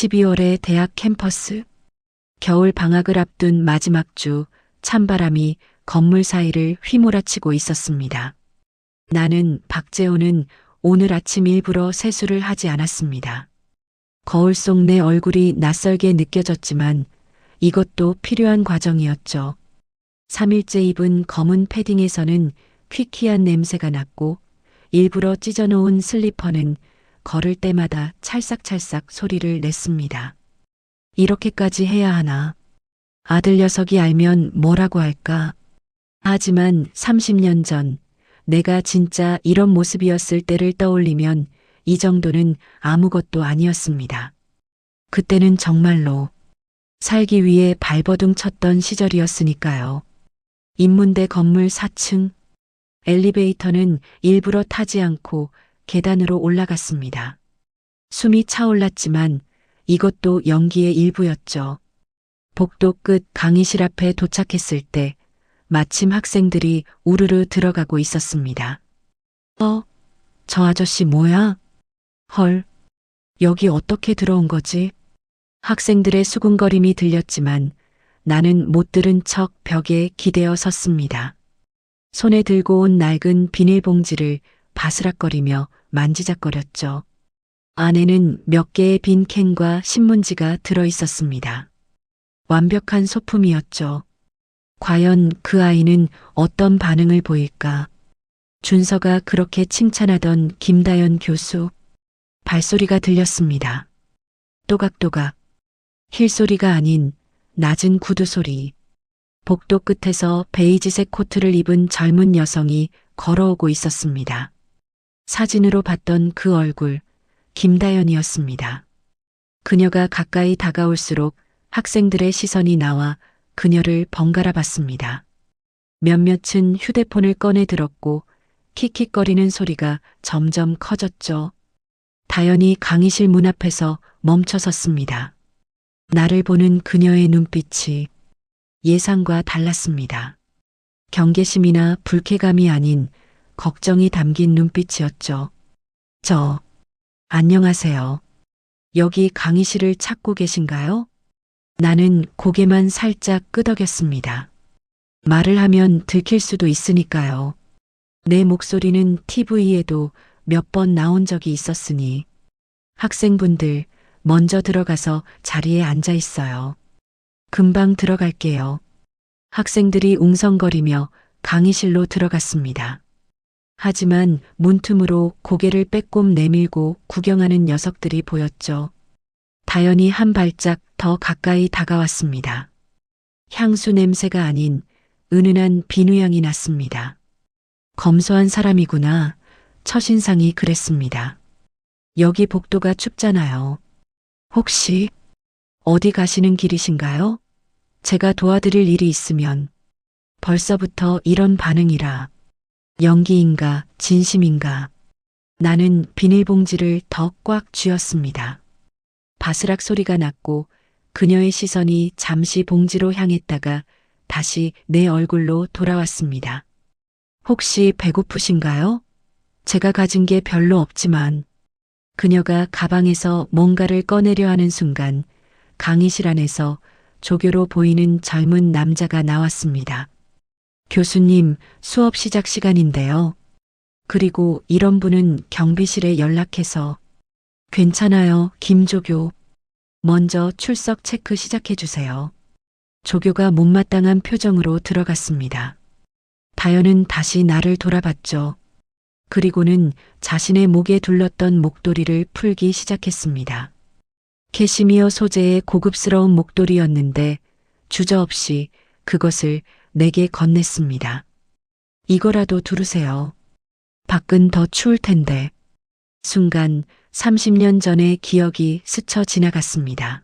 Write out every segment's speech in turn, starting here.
12월의 대학 캠퍼스. 겨울 방학을 앞둔 마지막 주, 찬바람이 건물 사이를 휘몰아치고 있었습니다. 나는 박재호는 오늘 아침 일부러 세수를 하지 않았습니다. 거울 속 내 얼굴이 낯설게 느껴졌지만 이것도 필요한 과정이었죠. 3일째 입은 검은 패딩에서는 퀴퀴한 냄새가 났고 일부러 찢어놓은 슬리퍼는 걸을 때마다 찰싹찰싹 소리를 냈습니다. 이렇게까지 해야 하나? 아들 녀석이 알면 뭐라고 할까? 하지만 30년 전 내가 진짜 이런 모습이었을 때를 떠올리면 이 정도는 아무것도 아니었습니다. 그때는 정말로 살기 위해 발버둥 쳤던 시절이었으니까요. 인문대 건물 4층. 엘리베이터는 일부러 타지 않고 계단으로 올라갔습니다. 숨이 차올랐지만 이것도 연기의 일부였죠. 복도 끝 강의실 앞에 도착했을 때 마침 학생들이 우르르 들어가고 있었습니다. 저 아저씨 뭐야? 헐, 여기 어떻게 들어온 거지? 학생들의 수군거림이 들렸지만 나는 못 들은 척 벽에 기대어 섰습니다. 손에 들고 온 낡은 비닐봉지를 바스락거리며 만지작거렸죠. 안에는 몇 개의 빈 캔과 신문지가 들어 있었습니다. 완벽한 소품이었죠. 과연 그 아이는 어떤 반응을 보일까? 준서가 그렇게 칭찬하던 김다연 교수. 발소리가 들렸습니다. 또각또각. 힐소리가 아닌 낮은 구두 소리. 복도 끝에서 베이지색 코트를 입은 젊은 여성이 걸어오고 있었습니다. 사진으로 봤던 그 얼굴, 김다연이었습니다. 그녀가 가까이 다가올수록 학생들의 시선이 나와 그녀를 번갈아 봤습니다. 몇몇은 휴대폰을 꺼내 들었고 킥킥거리는 소리가 점점 커졌죠. 다연이 강의실 문 앞에서 멈춰 섰습니다. 나를 보는 그녀의 눈빛이 예상과 달랐습니다. 경계심이나 불쾌감이 아닌 걱정이 담긴 눈빛이었죠. 안녕하세요. 여기 강의실을 찾고 계신가요? 나는 고개만 살짝 끄덕였습니다. 말을 하면 들킬 수도 있으니까요. 내 목소리는 TV에도 몇 번 나온 적이 있었으니. 학생분들 먼저 들어가서 자리에 앉아 있어요. 금방 들어갈게요. 학생들이 웅성거리며 강의실로 들어갔습니다. 하지만 문틈으로 고개를 빼꼼 내밀고 구경하는 녀석들이 보였죠. 다연이 한 발짝 더 가까이 다가왔습니다. 향수 냄새가 아닌 은은한 비누향이 났습니다. 검소한 사람이구나. 첫인상이 그랬습니다. 여기 복도가 춥잖아요. 혹시 어디 가시는 길이신가요? 제가 도와드릴 일이 있으면. 벌써부터 이런 반응이라. 연기인가 진심인가. 나는 비닐봉지를 더 꽉 쥐었습니다. 바스락 소리가 났고 그녀의 시선이 잠시 봉지로 향했다가 다시 내 얼굴로 돌아왔습니다. 혹시 배고프신가요? 제가 가진 게 별로 없지만. 그녀가 가방에서 뭔가를 꺼내려 하는 순간 강의실 안에서 조교로 보이는 젊은 남자가 나왔습니다. 교수님, 수업 시작 시간인데요. 그리고 이런 분은 경비실에 연락해서. 괜찮아요, 김조교. 먼저 출석 체크 시작해 주세요. 조교가 못마땅한 표정으로 들어갔습니다. 다연은 다시 나를 돌아봤죠. 그리고는 자신의 목에 둘렀던 목도리를 풀기 시작했습니다. 캐시미어 소재의 고급스러운 목도리였는데 주저없이 그것을 내게 건넸습니다. 이거라도 두르세요. 밖은 더 추울 텐데. 순간 30년 전의 기억이 스쳐 지나갔습니다.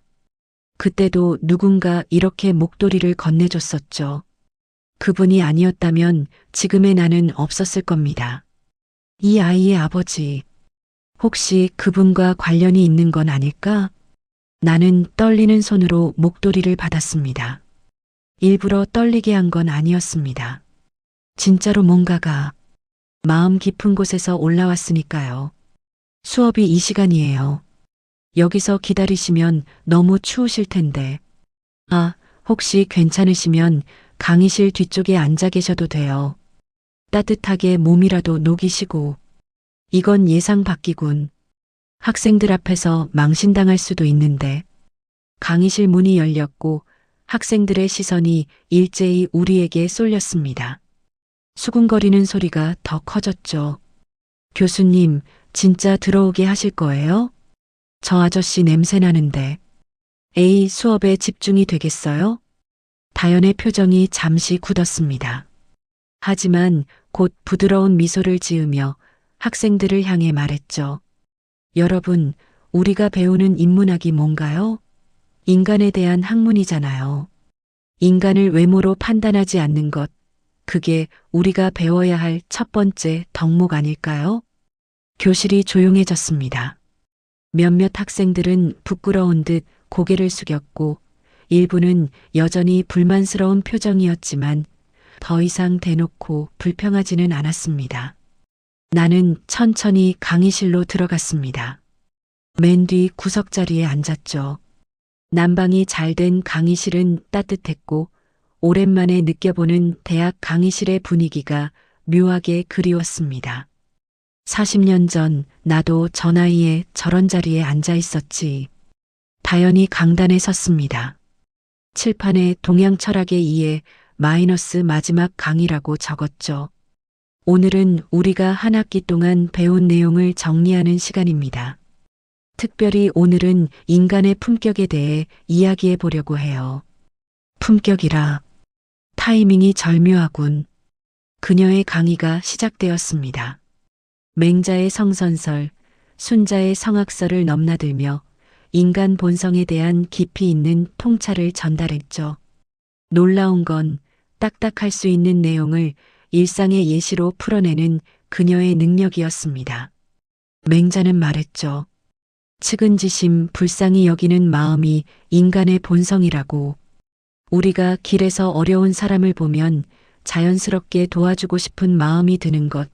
그때도 누군가 이렇게 목도리를 건네줬었죠. 그분이 아니었다면 지금의 나는 없었을 겁니다. 이 아이의 아버지. 혹시 그분과 관련이 있는 건 아닐까? 나는 떨리는 손으로 목도리를 받았습니다. 일부러 떨리게 한 건 아니었습니다. 진짜로 뭔가가 마음 깊은 곳에서 올라왔으니까요. 수업이 이 시간이에요. 여기서 기다리시면 너무 추우실 텐데. 아, 혹시 괜찮으시면 강의실 뒤쪽에 앉아 계셔도 돼요. 따뜻하게 몸이라도 녹이시고. 이건 예상 밖이군. 학생들 앞에서 망신당할 수도 있는데. 강의실 문이 열렸고 학생들의 시선이 일제히 우리에게 쏠렸습니다. 수군거리는 소리가 더 커졌죠. 교수님, 진짜 들어오게 하실 거예요? 저 아저씨 냄새 나는데. 에이, 수업에 집중이 되겠어요? 다연의 표정이 잠시 굳었습니다. 하지만 곧 부드러운 미소를 지으며 학생들을 향해 말했죠. 여러분, 우리가 배우는 인문학이 뭔가요? 인간에 대한 학문이잖아요. 인간을 외모로 판단하지 않는 것, 그게 우리가 배워야 할 첫 번째 덕목 아닐까요? 교실이 조용해졌습니다. 몇몇 학생들은 부끄러운 듯 고개를 숙였고 일부는 여전히 불만스러운 표정이었지만 더 이상 대놓고 불평하지는 않았습니다. 나는 천천히 강의실로 들어갔습니다. 맨 뒤 구석자리에 앉았죠. 난방이 잘 된 강의실은 따뜻했고 오랜만에 느껴보는 대학 강의실의 분위기가 묘하게 그리웠습니다. 40년 전 나도 저 나이에 저런 자리에 앉아 있었지. 다연이 강단에 섰습니다. 칠판에 동양 철학에 의해 마이너스 마지막 강의라고 적었죠. 오늘은 우리가 한 학기 동안 배운 내용을 정리하는 시간입니다. 특별히 오늘은 인간의 품격에 대해 이야기해 보려고 해요. 품격이라. 타이밍이 절묘하군. 그녀의 강의가 시작되었습니다. 맹자의 성선설, 순자의 성악설을 넘나들며 인간 본성에 대한 깊이 있는 통찰을 전달했죠. 놀라운 건 딱딱할 수 있는 내용을 일상의 예시로 풀어내는 그녀의 능력이었습니다. 맹자는 말했죠. 측은지심, 불쌍히 여기는 마음이 인간의 본성이라고. 우리가 길에서 어려운 사람을 보면 자연스럽게 도와주고 싶은 마음이 드는 것,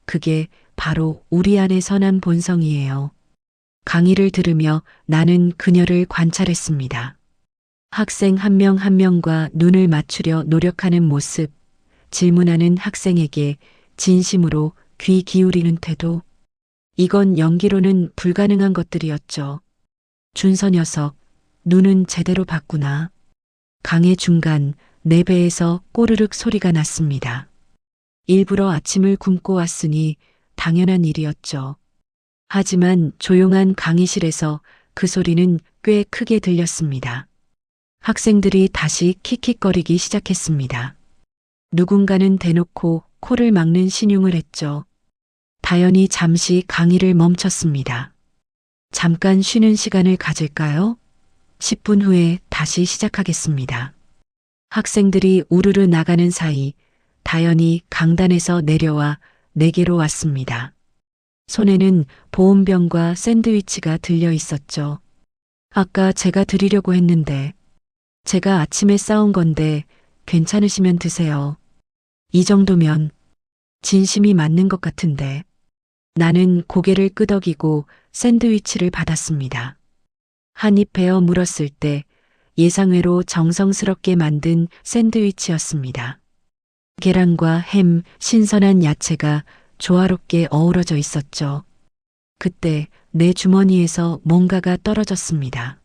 그게 바로 우리 안의 선한 본성이에요. 강의를 들으며 나는 그녀를 관찰했습니다. 학생 한 명 한 명과 눈을 맞추려 노력하는 모습, 질문하는 학생에게 진심으로 귀 기울이는 태도, 이건 연기로는 불가능한 것들이었죠. 준서 녀석, 눈은 제대로 봤구나. 강의 중간 내 배에서 꼬르륵 소리가 났습니다. 일부러 아침을 굶고 왔으니 당연한 일이었죠. 하지만 조용한 강의실에서 그 소리는 꽤 크게 들렸습니다. 학생들이 다시 킥킥거리기 시작했습니다. 누군가는 대놓고 코를 막는 신용을 했죠. 다연이 잠시 강의를 멈췄습니다. 잠깐 쉬는 시간을 가질까요? 10분 후에 다시 시작하겠습니다. 학생들이 우르르 나가는 사이 다연이 강단에서 내려와 내게로 왔습니다. 손에는 보온병과 샌드위치가 들려 있었죠. 아까 제가 드리려고 했는데 제가 아침에 싸온 건데 괜찮으시면 드세요. 이 정도면 진심이 맞는 것 같은데. 나는 고개를 끄덕이고 샌드위치를 받았습니다. 한 입 베어 물었을 때 예상외로 정성스럽게 만든 샌드위치였습니다. 계란과 햄, 신선한 야채가 조화롭게 어우러져 있었죠. 그때 내 주머니에서 뭔가가 떨어졌습니다.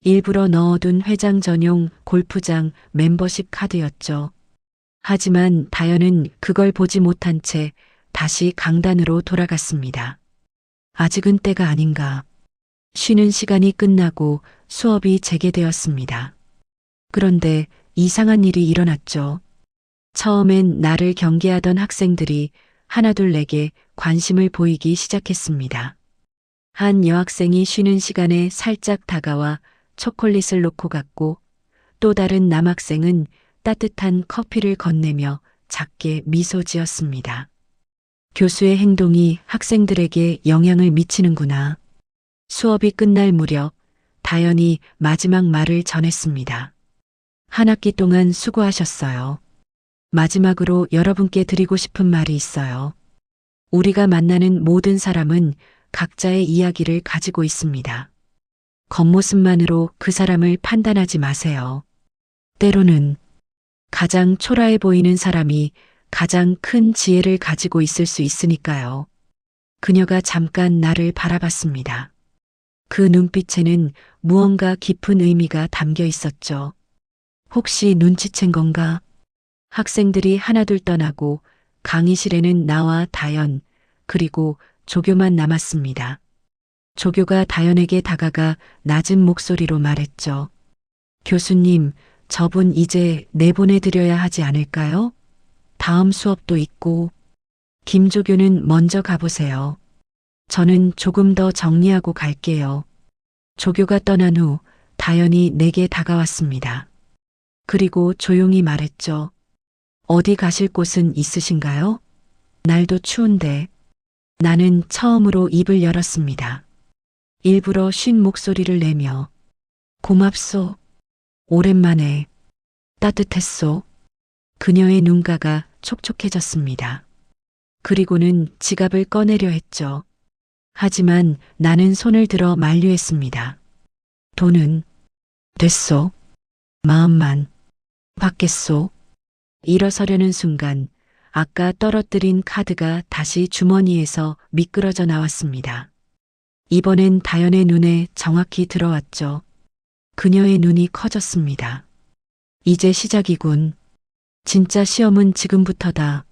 일부러 넣어둔 회장 전용 골프장 멤버십 카드였죠. 하지만 다연은 그걸 보지 못한 채 다시 강단으로 돌아갔습니다. 아직은 때가 아닌가. 쉬는 시간이 끝나고 수업이 재개되었습니다. 그런데 이상한 일이 일어났죠. 처음엔 나를 경계하던 학생들이 하나둘 내게 관심을 보이기 시작했습니다. 한 여학생이 쉬는 시간에 살짝 다가와 초콜릿을 놓고 갔고 또 다른 남학생은 따뜻한 커피를 건네며 작게 미소 지었습니다. 교수의 행동이 학생들에게 영향을 미치는구나. 수업이 끝날 무렵 다연이 마지막 말을 전했습니다. 한 학기 동안 수고하셨어요. 마지막으로 여러분께 드리고 싶은 말이 있어요. 우리가 만나는 모든 사람은 각자의 이야기를 가지고 있습니다. 겉모습만으로 그 사람을 판단하지 마세요. 때로는 가장 초라해 보이는 사람이 가장 큰 지혜를 가지고 있을 수 있으니까요. 그녀가 잠깐 나를 바라봤습니다. 그 눈빛에는 무언가 깊은 의미가 담겨 있었죠. 혹시 눈치챈 건가? 학생들이 하나둘 떠나고 강의실에는 나와 다연, 그리고 조교만 남았습니다. 조교가 다연에게 다가가 낮은 목소리로 말했죠. 교수님, 저분 이제 내보내드려야 하지 않을까요? 다음 수업도 있고. 김조교는 먼저 가보세요. 저는 조금 더 정리하고 갈게요. 조교가 떠난 후 다연이 내게 다가왔습니다. 그리고 조용히 말했죠. 어디 가실 곳은 있으신가요? 날도 추운데. 나는 처음으로 입을 열었습니다. 일부러 쉰 목소리를 내며 고맙소. 오랜만에. 따뜻했소. 그녀의 눈가가 촉촉해졌습니다. 그리고는 지갑을 꺼내려 했죠. 하지만 나는 손을 들어 만류했습니다. 돈은 됐소. 마음만 받겠소. 일어서려는 순간 아까 떨어뜨린 카드가 다시 주머니에서 미끄러져 나왔습니다. 이번엔 다연의 눈에 정확히 들어왔죠. 그녀의 눈이 커졌습니다. 이제 시작이군. 진짜 시험은 지금부터다.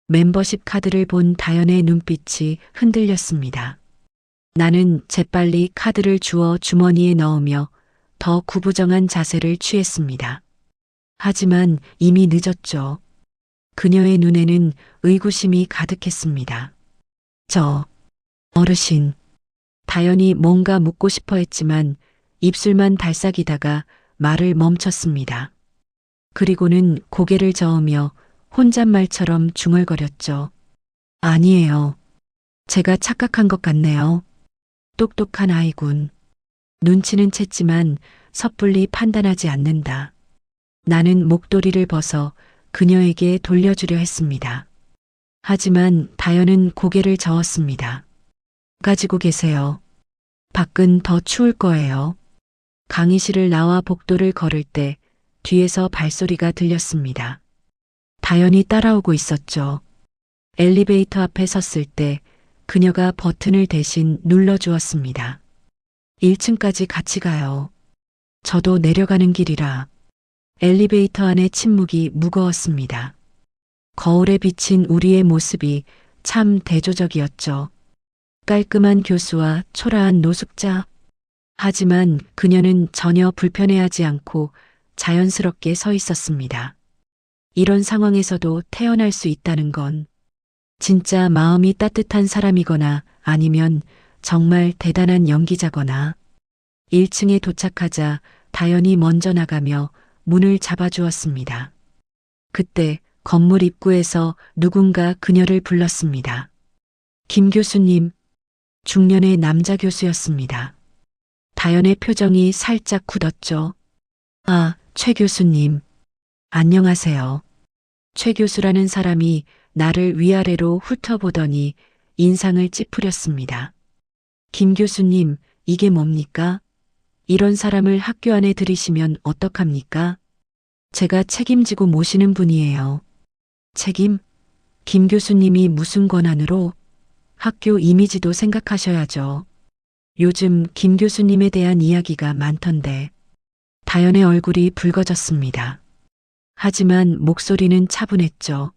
멤버십 카드를 본 다연의 눈빛이 흔들렸습니다. 나는 재빨리 카드를 주워 주머니에 넣으며 더 구부정한 자세를 취했습니다. 하지만 이미 늦었죠. 그녀의 눈에는 의구심이 가득했습니다. 어르신. 다연이 뭔가 묻고 싶어 했지만 입술만 달싹이다가 말을 멈췄습니다. 그리고는 고개를 저으며 혼잣말처럼 중얼거렸죠. 아니에요. 제가 착각한 것 같네요. 똑똑한 아이군. 눈치는 챘지만 섣불리 판단하지 않는다. 나는 목도리를 벗어 그녀에게 돌려주려 했습니다. 하지만 다연은 고개를 저었습니다. 가지고 계세요. 밖은 더 추울 거예요. 강의실을 나와 복도를 걸을 때 뒤에서 발소리가 들렸습니다. 다연이 따라오고 있었죠. 엘리베이터 앞에 섰을 때 그녀가 버튼을 대신 눌러주었습니다. 1층까지 같이 가요. 저도 내려가는 길이라. 엘리베이터 안의 침묵이 무거웠습니다. 거울에 비친 우리의 모습이 참 대조적이었죠. 깔끔한 교수와 초라한 노숙자. 하지만 그녀는 전혀 불편해하지 않고 자연스럽게 서 있었습니다. 이런 상황에서도 태어날 수 있다는 건 진짜 마음이 따뜻한 사람이거나 아니면 정말 대단한 연기자거나. 1층에 도착하자 다연이 먼저 나가며 문을 잡아주었습니다. 그때 건물 입구에서 누군가 그녀를 불렀습니다. 김 교수님. 중년의 남자 교수였습니다. 다연의 표정이 살짝 굳었죠. 아, 최 교수님. 안녕하세요. 최 교수라는 사람이 나를 위아래로 훑어보더니 인상을 찌푸렸습니다. 김 교수님, 이게 뭡니까? 이런 사람을 학교 안에 들이시면 어떡합니까? 제가 책임지고 모시는 분이에요. 책임? 김 교수님이 무슨 권한으로? 학교 이미지도 생각하셔야죠. 요즘 김 교수님에 대한 이야기가 많던데. 다연의 얼굴이 붉어졌습니다. 하지만 목소리는 차분했죠.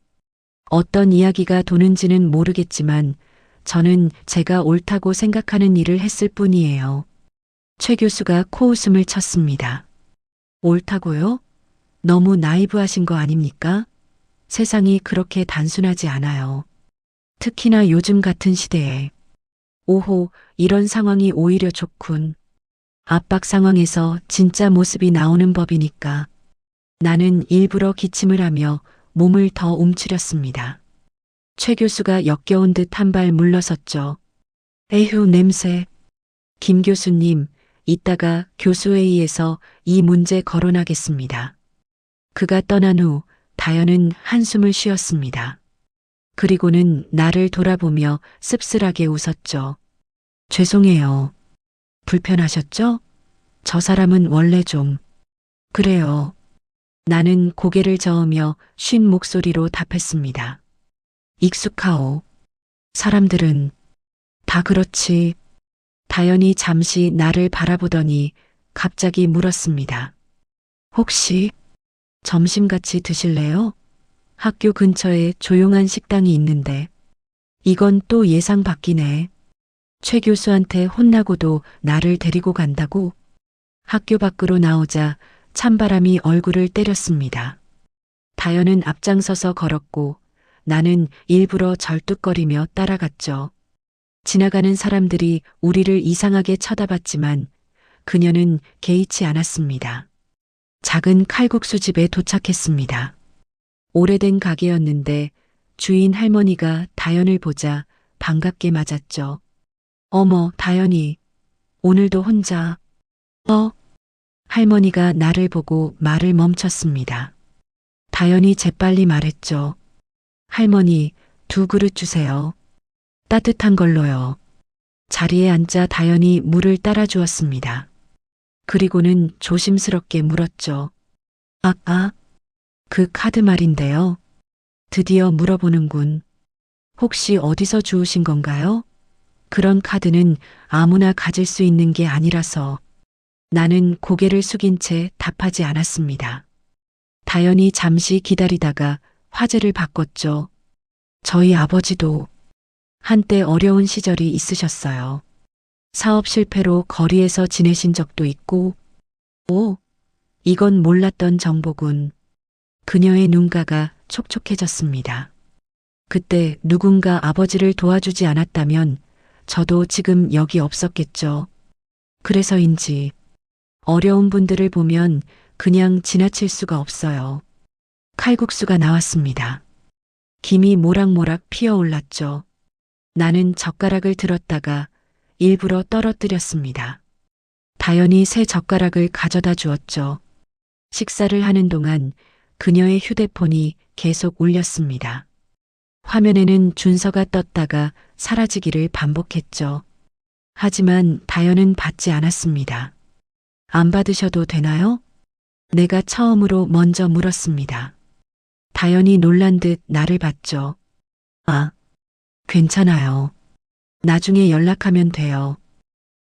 어떤 이야기가 도는지는 모르겠지만 저는 제가 옳다고 생각하는 일을 했을 뿐이에요. 최 교수가 코웃음을 쳤습니다. 옳다고요? 너무 나이브하신 거 아닙니까? 세상이 그렇게 단순하지 않아요. 특히나 요즘 같은 시대에. 오호, 이런 상황이 오히려 좋군. 압박 상황에서 진짜 모습이 나오는 법이니까. 나는 일부러 기침을 하며 몸을 더 움츠렸습니다. 최 교수가 역겨운 듯 한 발 물러섰죠. 에휴, 냄새. 김 교수님, 이따가 교수회의에서 이 문제 거론하겠습니다. 그가 떠난 후 다연은 한숨을 쉬었습니다. 그리고는 나를 돌아보며 씁쓸하게 웃었죠. 죄송해요. 불편하셨죠? 저 사람은 원래 좀 그래요. 나는 고개를 저으며 쉰 목소리로 답했습니다. 익숙하오. 사람들은 다 그렇지. 다연이 잠시 나를 바라보더니 갑자기 물었습니다. 혹시 점심 같이 드실래요? 학교 근처에 조용한 식당이 있는데. 이건 또 예상 밖이네. 최 교수한테 혼나고도 나를 데리고 간다고? 학교 밖으로 나오자 찬바람이 얼굴을 때렸습니다. 다연은 앞장서서 걸었고 나는 일부러 절뚝거리며 따라갔죠. 지나가는 사람들이 우리를 이상하게 쳐다봤지만 그녀는 개의치 않았습니다. 작은 칼국수집에 도착했습니다. 오래된 가게였는데 주인 할머니가 다연을 보자 반갑게 맞았죠. 어머, 다연이. 오늘도 혼자. 할머니가 나를 보고 말을 멈췄습니다. 다연이 재빨리 말했죠. 할머니, 2그릇 주세요. 따뜻한 걸로요. 자리에 앉자 다연이 물을 따라 주었습니다. 그리고는 조심스럽게 물었죠. 그 카드 말인데요. 드디어 물어보는군. 혹시 어디서 주우신 건가요? 그런 카드는 아무나 가질 수 있는 게 아니라서. 나는 고개를 숙인 채 답하지 않았습니다. 다연이 잠시 기다리다가 화제를 바꿨죠. 저희 아버지도 한때 어려운 시절이 있으셨어요. 사업 실패로 거리에서 지내신 적도 있고. 이건 몰랐던 정보군. 그녀의 눈가가 촉촉해졌습니다. 그때 누군가 아버지를 도와주지 않았다면 저도 지금 여기 없었겠죠. 그래서인지 어려운 분들을 보면 그냥 지나칠 수가 없어요. 칼국수가 나왔습니다. 김이 모락모락 피어올랐죠. 나는 젓가락을 들었다가 일부러 떨어뜨렸습니다. 다연이 새 젓가락을 가져다 주었죠. 식사를 하는 동안 그녀의 휴대폰이 계속 울렸습니다. 화면에는 준서가 떴다가 사라지기를 반복했죠. 하지만 다연은 받지 않았습니다. 안 받으셔도 되나요? 내가 처음으로 먼저 물었습니다. 다연이 놀란 듯 나를 봤죠. 괜찮아요. 나중에 연락하면 돼요.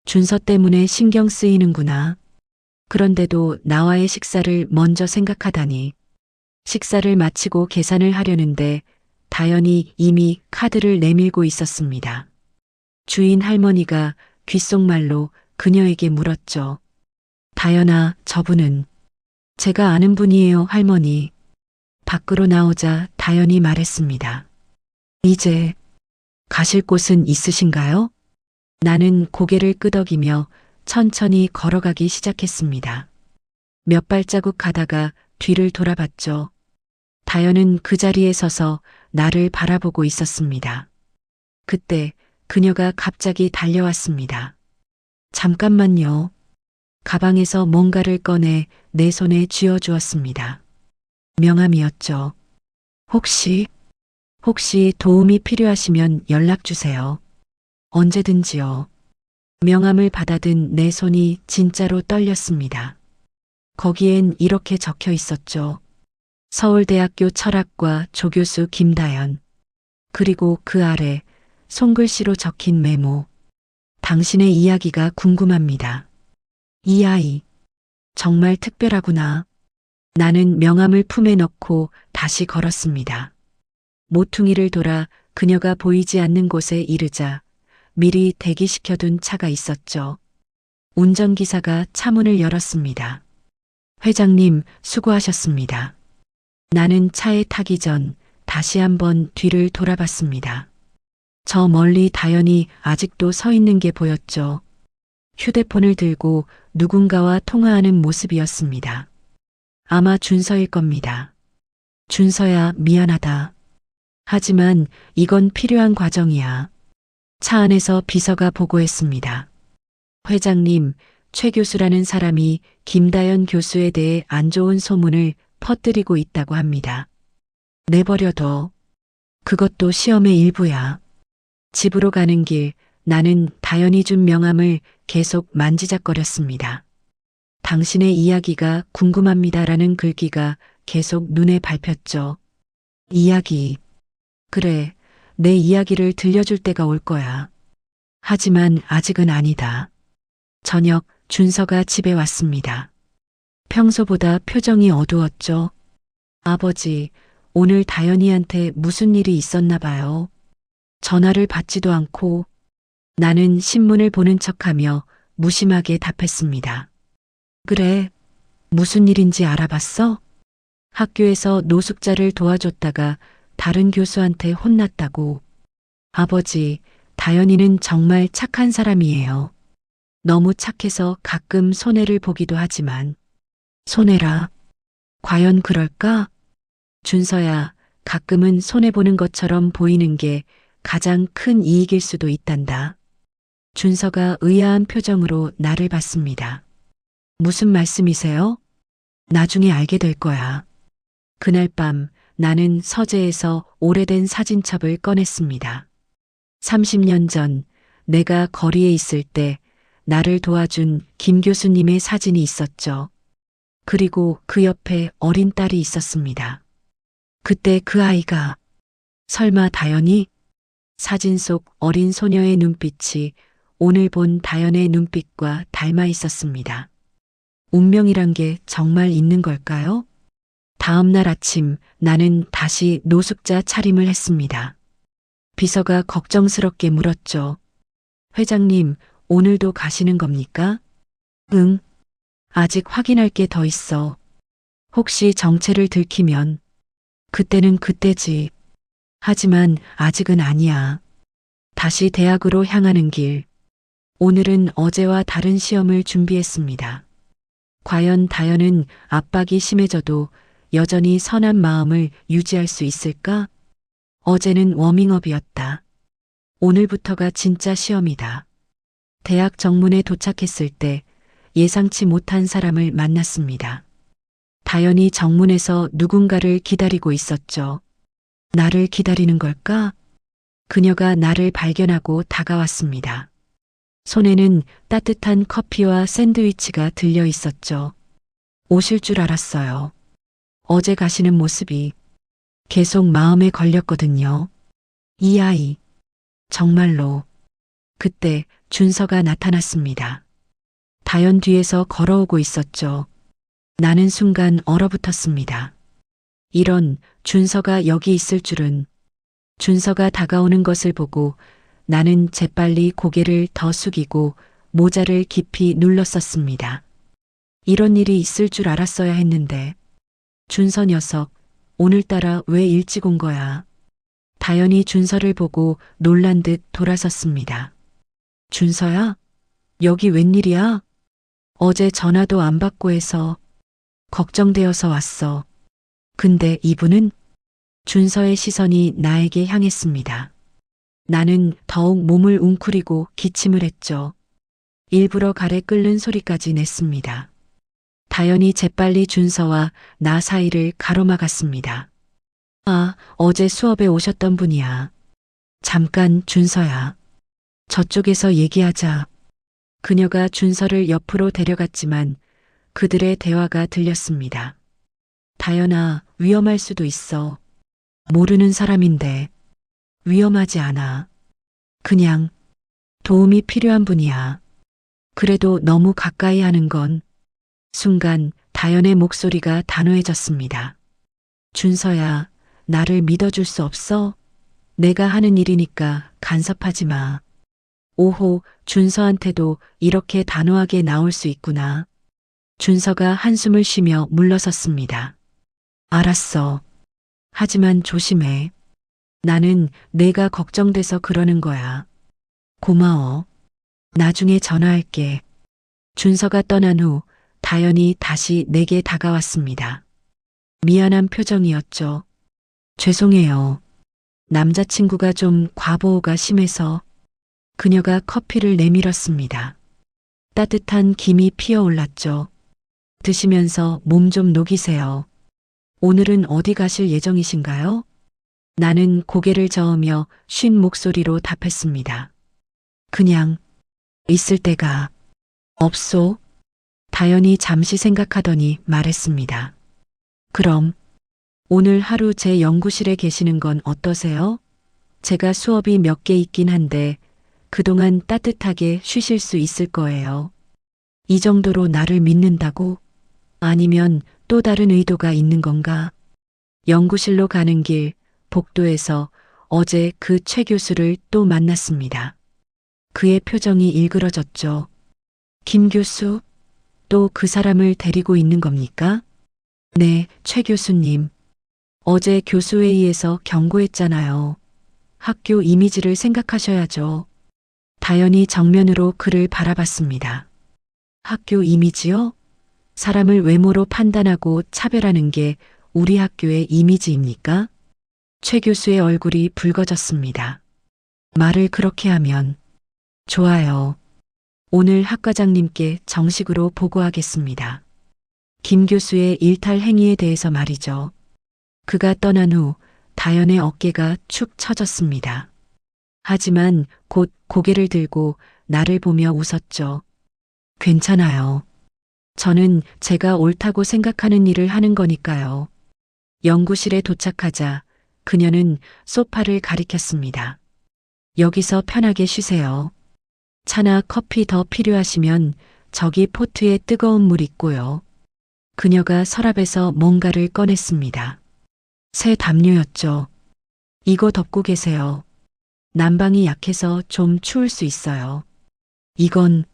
준서 때문에 신경 쓰이는구나. 그런데도 나와의 식사를 먼저 생각하다니. 식사를 마치고 계산을 하려는데 다연이 이미 카드를 내밀고 있었습니다. 주인 할머니가 귓속말로 그녀에게 물었죠. 다연아, 저분은 제가 아는 분이에요, 할머니. 밖으로 나오자 다연이 말했습니다. 이제 가실 곳은 있으신가요? 나는 고개를 끄덕이며 천천히 걸어가기 시작했습니다. 몇 발자국 가다가 뒤를 돌아봤죠. 다연은 그 자리에 서서 나를 바라보고 있었습니다. 그때 그녀가 갑자기 달려왔습니다. 잠깐만요. 가방에서 뭔가를 꺼내 내 손에 쥐어주었습니다. 명함이었죠. 혹시 도움이 필요하시면 연락주세요. 언제든지요. 명함을 받아든 내 손이 진짜로 떨렸습니다. 거기엔 이렇게 적혀 있었죠. 서울대학교 철학과 조교수 김다연. 그리고 그 아래 손글씨로 적힌 메모. 당신의 이야기가 궁금합니다. 이 아이, 정말 특별하구나. 나는 명함을 품에 넣고 다시 걸었습니다. 모퉁이를 돌아 그녀가 보이지 않는 곳에 이르자 미리 대기시켜둔 차가 있었죠. 운전기사가 차문을 열었습니다. 회장님, 수고하셨습니다. 나는 차에 타기 전 다시 한번 뒤를 돌아봤습니다. 저 멀리 다연이 아직도 서 있는 게 보였죠. 휴대폰을 들고 누군가와 통화하는 모습이었습니다. 아마 준서일 겁니다. 준서야, 미안하다. 하지만 이건 필요한 과정이야. 차 안에서 비서가 보고했습니다. 회장님, 최 교수라는 사람이 김다연 교수에 대해 안 좋은 소문을 퍼뜨리고 있다고 합니다. 내버려둬. 그것도 시험의 일부야. 집으로 가는 길 나는 다연이 준 명함을 계속 만지작거렸습니다. 당신의 이야기가 궁금합니다라는 글귀가 계속 눈에 밟혔죠. 이야기. 그래, 내 이야기를 들려줄 때가 올 거야. 하지만 아직은 아니다. 저녁 준서가 집에 왔습니다. 평소보다 표정이 어두웠죠. 아버지, 오늘 다현이한테 무슨 일이 있었나 봐요. 전화를 받지도 않고 나는 신문을 보는 척하며 무심하게 답했습니다. 그래, 무슨 일인지 알아봤어? 학교에서 노숙자를 도와줬다가 다른 교수한테 혼났다고. 아버지, 다현이는 정말 착한 사람이에요. 너무 착해서 가끔 손해를 보기도 하지만. 손해라. 과연 그럴까? 준서야, 가끔은 손해보는 것처럼 보이는 게 가장 큰 이익일 수도 있단다. 준서가 의아한 표정으로 나를 봤습니다. 무슨 말씀이세요? 나중에 알게 될 거야. 그날 밤 나는 서재에서 오래된 사진첩을 꺼냈습니다. 30년 전 내가 거리에 있을 때 나를 도와준 김 교수님의 사진이 있었죠. 그리고 그 옆에 어린 딸이 있었습니다. 그때 그 아이가 설마 다현이? 사진 속 어린 소녀의 눈빛이 오늘 본 다현의 눈빛과 닮아 있었습니다. 운명이란 게 정말 있는 걸까요? 다음 날 아침 나는 다시 노숙자 차림을 했습니다. 비서가 걱정스럽게 물었죠. 회장님, 오늘도 가시는 겁니까? 응. 아직 확인할 게 더 있어. 혹시 정체를 들키면 그때는 그때지. 하지만 아직은 아니야. 다시 대학으로 향하는 길. 오늘은 어제와 다른 시험을 준비했습니다. 과연 다현은 압박이 심해져도 여전히 선한 마음을 유지할 수 있을까? 어제는 워밍업이었다. 오늘부터가 진짜 시험이다. 대학 정문에 도착했을 때 예상치 못한 사람을 만났습니다. 다현이 정문에서 누군가를 기다리고 있었죠. 나를 기다리는 걸까? 그녀가 나를 발견하고 다가왔습니다. 손에는 따뜻한 커피와 샌드위치가 들려 있었죠. 오실 줄 알았어요. 어제 가시는 모습이 계속 마음에 걸렸거든요. 이 아이. 정말로. 그때 준서가 나타났습니다. 다현 뒤에서 걸어오고 있었죠. 나는 순간 얼어붙었습니다. 이런 준서가 여기 있을 줄은. 준서가 다가오는 것을 보고 나는 재빨리 고개를 더 숙이고 모자를 깊이 눌렀었습니다. 이런 일이 있을 줄 알았어야 했는데. 준서 녀석, 오늘따라 왜 일찍 온 거야? 다현이 준서를 보고 놀란 듯 돌아섰습니다. 준서야? 여기 웬일이야? 어제 전화도 안 받고 해서 걱정되어서 왔어. 근데 이분은? 준서의 시선이 나에게 향했습니다. 나는 더욱 몸을 웅크리고 기침을 했죠. 일부러 가래 끓는 소리까지 냈습니다. 다현이 재빨리 준서와 나 사이를 가로막았습니다. 아, 어제 수업에 오셨던 분이야. 잠깐 준서야. 저쪽에서 얘기하자. 그녀가 준서를 옆으로 데려갔지만 그들의 대화가 들렸습니다. 다현아, 위험할 수도 있어. 모르는 사람인데. 위험하지 않아. 그냥 도움이 필요한 분이야. 그래도 너무 가까이 하는 건. 순간 다현의 목소리가 단호해졌습니다. 준서야, 나를 믿어줄 수 없어? 내가 하는 일이니까 간섭하지 마. 오호, 준서한테도 이렇게 단호하게 나올 수 있구나. 준서가 한숨을 쉬며 물러섰습니다. 알았어. 하지만 조심해. 나는 내가 걱정돼서 그러는 거야. 고마워. 나중에 전화할게. 준서가 떠난 후 다현이 다시 내게 다가왔습니다. 미안한 표정이었죠. 죄송해요. 남자친구가 좀 과보호가 심해서. 그녀가 커피를 내밀었습니다. 따뜻한 김이 피어올랐죠. 드시면서 몸 좀 녹이세요. 오늘은 어디 가실 예정이신가요? 나는 고개를 저으며 쉰 목소리로 답했습니다. 그냥 있을 데가 없소. 다연이 잠시 생각하더니 말했습니다. 그럼 오늘 하루 제 연구실에 계시는 건 어떠세요? 제가 수업이 몇 개 있긴 한데 그동안 따뜻하게 쉬실 수 있을 거예요. 이 정도로 나를 믿는다고? 아니면 또 다른 의도가 있는 건가? 연구실로 가는 길 복도에서 어제 그 최 교수를 또 만났습니다. 그의 표정이 일그러졌죠. 김 교수, 또 그 사람을 데리고 있는 겁니까? 네, 최 교수님. 어제 교수회의에서 경고했잖아요. 학교 이미지를 생각하셔야죠. 다연이 정면으로 그를 바라봤습니다. 학교 이미지요? 사람을 외모로 판단하고 차별하는 게 우리 학교의 이미지입니까? 최 교수의 얼굴이 붉어졌습니다. 말을 그렇게 하면 좋아요. 오늘 학과장님께 정식으로 보고하겠습니다. 김 교수의 일탈 행위에 대해서 말이죠. 그가 떠난 후 다연의 어깨가 축 처졌습니다. 하지만 곧 고개를 들고 나를 보며 웃었죠. 괜찮아요. 저는 제가 옳다고 생각하는 일을 하는 거니까요. 연구실에 도착하자 그녀는 소파를 가리켰습니다. 여기서 편하게 쉬세요. 차나 커피 더 필요하시면 저기 포트에 뜨거운 물 있고요. 그녀가 서랍에서 뭔가를 꺼냈습니다. 새 담요였죠. 이거 덮고 계세요. 난방이 약해서 좀 추울 수 있어요. 이건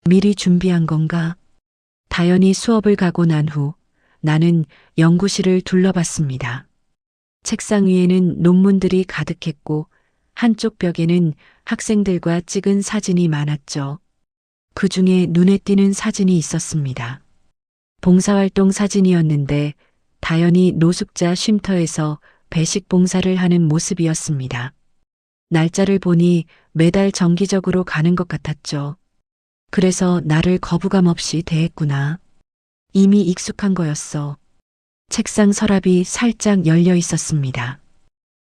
미리 준비한 건가? 다연히 수업을 가고 난 후 나는 연구실을 둘러봤습니다. 책상 위에는 논문들이 가득했고 한쪽 벽에는 학생들과 찍은 사진이 많았죠. 그 중에 눈에 띄는 사진이 있었습니다. 봉사활동 사진이었는데 다연히 노숙자 쉼터에서 배식 봉사를 하는 모습이었습니다. 날짜를 보니 매달 정기적으로 가는 것 같았죠. 그래서 나를 거부감 없이 대했구나. 이미 익숙한 거였어. 책상 서랍이 살짝 열려 있었습니다.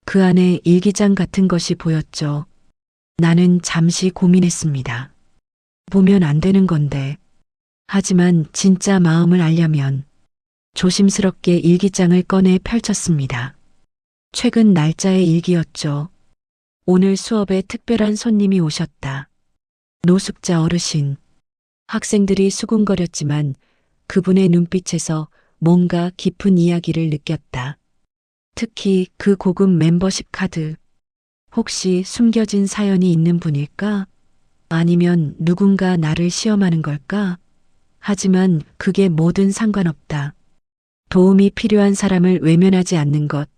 그 안에 일기장 같은 것이 보였죠. 나는 잠시 고민했습니다. 보면 안 되는 건데. 하지만 진짜 마음을 알려면 조심스럽게 일기장을 꺼내 펼쳤습니다. 최근 날짜의 일기였죠. 오늘 수업에 특별한 손님이 오셨다. 노숙자 어르신. 학생들이 수군거렸지만 그분의 눈빛에서 뭔가 깊은 이야기를 느꼈다. 특히 그 고급 멤버십 카드. 혹시 숨겨진 사연이 있는 분일까? 아니면 누군가 나를 시험하는 걸까? 하지만 그게 뭐든 상관없다. 도움이 필요한 사람을 외면하지 않는 것.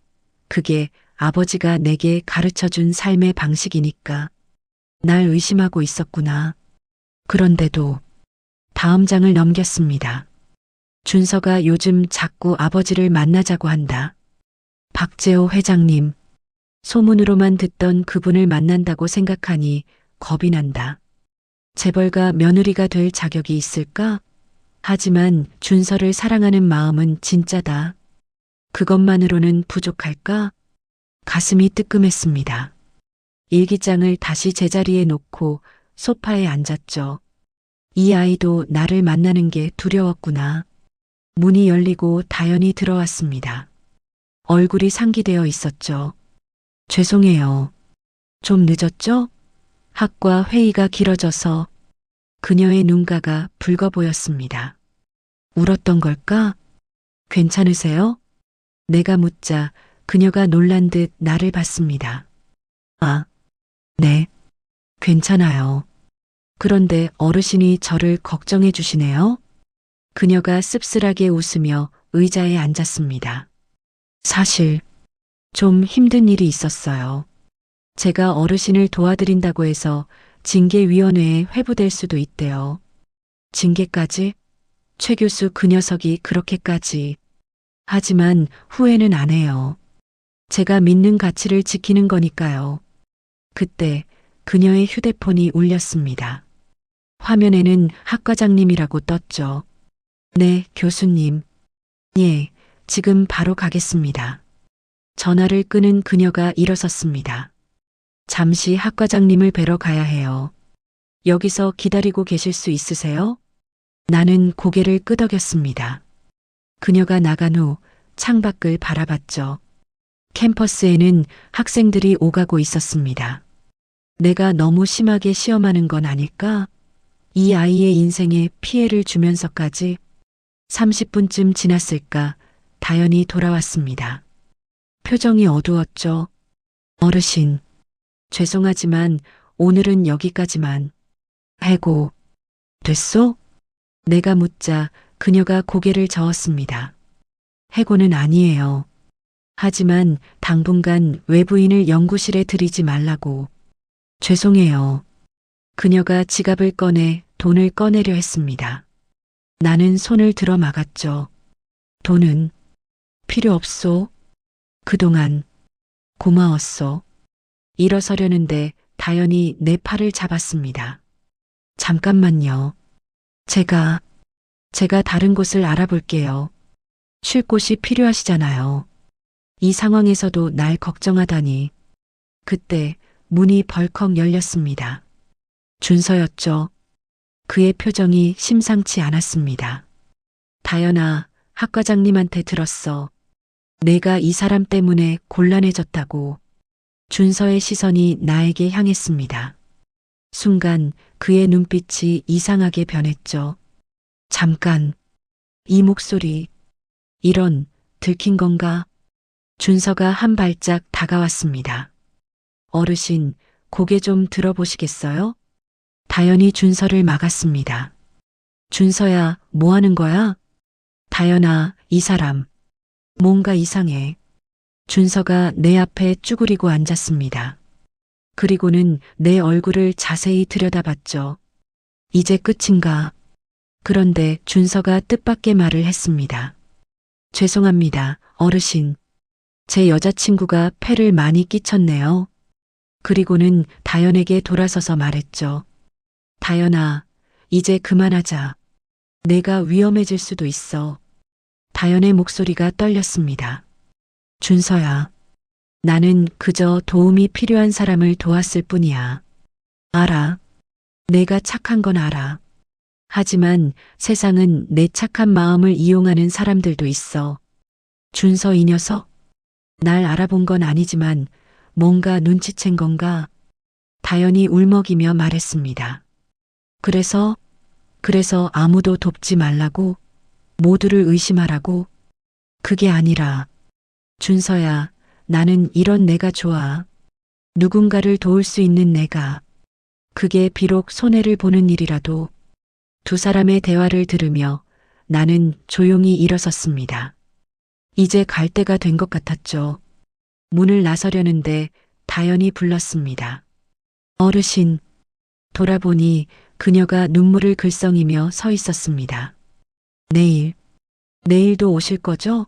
그게 아버지가 내게 가르쳐준 삶의 방식이니까. 날 의심하고 있었구나. 그런데도 다음 장을 넘겼습니다. 준서가 요즘 자꾸 아버지를 만나자고 한다. 박재호 회장님. 소문으로만 듣던 그분을 만난다고 생각하니 겁이 난다. 재벌가 며느리가 될 자격이 있을까? 하지만 준서를 사랑하는 마음은 진짜다. 그것만으로는 부족할까? 가슴이 뜨끔했습니다. 일기장을 다시 제자리에 놓고 소파에 앉았죠. 이 아이도 나를 만나는 게 두려웠구나. 문이 열리고 다연이 들어왔습니다. 얼굴이 상기되어 있었죠. 죄송해요. 좀 늦었죠? 학과 회의가 길어져서. 그녀의 눈가가 붉어 보였습니다. 울었던 걸까? 괜찮으세요? 내가 묻자 그녀가 놀란 듯 나를 봤습니다. 아, 네. 괜찮아요. 그런데 어르신이 저를 걱정해 주시네요. 그녀가 씁쓸하게 웃으며 의자에 앉았습니다. 사실 좀 힘든 일이 있었어요. 제가 어르신을 도와드린다고 해서 징계위원회에 회부될 수도 있대요. 징계까지? 최 교수 그 녀석이 그렇게까지. 하지만 후회는 안 해요. 제가 믿는 가치를 지키는 거니까요. 그때 그녀의 휴대폰이 울렸습니다. 화면에는 학과장님이라고 떴죠. 네, 교수님. 예, 지금 바로 가겠습니다. 전화를 끄는 그녀가 일어섰습니다. 잠시 학과장님을 뵈러 가야 해요. 여기서 기다리고 계실 수 있으세요? 나는 고개를 끄덕였습니다. 그녀가 나간 후 창밖을 바라봤죠. 캠퍼스에는 학생들이 오가고 있었습니다. 내가 너무 심하게 시험하는 건 아닐까? 이 아이의 인생에 피해를 주면서까지 30분쯤 지났을까 다연이 돌아왔습니다. 표정이 어두웠죠. 어르신, 죄송하지만 오늘은 여기까지만. 해고, 됐소? 내가 묻자 그녀가 고개를 저었습니다. 해고는 아니에요. 하지만 당분간 외부인을 연구실에 들이지 말라고. 죄송해요. 그녀가 지갑을 꺼내 돈을 꺼내려 했습니다. 나는 손을 들어 막았죠. 돈은 필요 없소. 그동안 고마웠소. 일어서려는데 다연이 내 팔을 잡았습니다. 잠깐만요. 제가 다른 곳을 알아볼게요. 쉴 곳이 필요하시잖아요. 이 상황에서도 날 걱정하다니. 그때 문이 벌컥 열렸습니다. 준서였죠. 그의 표정이 심상치 않았습니다. 다연아, 학과장님한테 들었어. 내가 이 사람 때문에 곤란해졌다고. 준서의 시선이 나에게 향했습니다. 순간 그의 눈빛이 이상하게 변했죠. 잠깐, 이 목소리, 이런, 들킨 건가? 준서가 한 발짝 다가왔습니다. 어르신, 고개 좀 들어보시겠어요? 다연이 준서를 막았습니다. 준서야, 뭐 하는 거야? 다연아, 이 사람. 뭔가 이상해. 준서가 내 앞에 쭈그리고 앉았습니다. 그리고는 내 얼굴을 자세히 들여다봤죠. 이제 끝인가? 그런데 준서가 뜻밖의 말을 했습니다. 죄송합니다, 어르신. 제 여자친구가 폐를 많이 끼쳤네요. 그리고는 다연에게 돌아서서 말했죠. 다연아, 이제 그만하자. 내가 위험해질 수도 있어. 다연의 목소리가 떨렸습니다. 준서야, 나는 그저 도움이 필요한 사람을 도왔을 뿐이야. 알아. 내가 착한 건 알아. 하지만 세상은 내 착한 마음을 이용하는 사람들도 있어. 준서 이 녀석? 날 알아본 건 아니지만 뭔가 눈치챈 건가? 다연이 울먹이며 말했습니다. 그래서 아무도 돕지 말라고? 모두를 의심하라고? 그게 아니라, 준서야, 나는 이런 내가 좋아. 누군가를 도울 수 있는 내가. 그게 비록 손해를 보는 일이라도. 두 사람의 대화를 들으며 나는 조용히 일어섰습니다. 이제 갈 때가 된 것 같았죠. 문을 나서려는데 다연이 불렀습니다. 어르신. 돌아보니 그녀가 눈물을 글썽이며 서 있었습니다. 내일도 오실 거죠?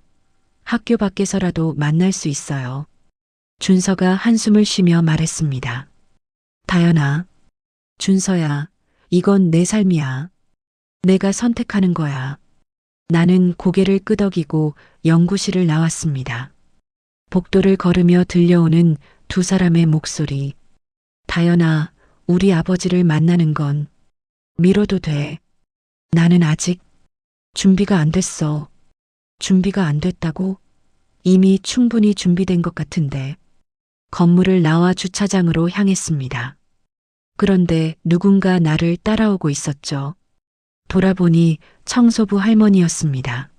학교 밖에서라도 만날 수 있어요. 준서가 한숨을 쉬며 말했습니다. 다연아, 준서야, 이건 내 삶이야. 내가 선택하는 거야. 나는 고개를 끄덕이고 연구실을 나왔습니다. 복도를 걸으며 들려오는 두 사람의 목소리. 다연아, 우리 아버지를 만나는 건 미뤄도 돼. 나는 아직 준비가 안 됐어. 준비가 안 됐다고? 이미 충분히 준비된 것 같은데. 건물을 나와 주차장으로 향했습니다. 그런데 누군가 나를 따라오고 있었죠. 돌아보니 청소부 할머니였습니다.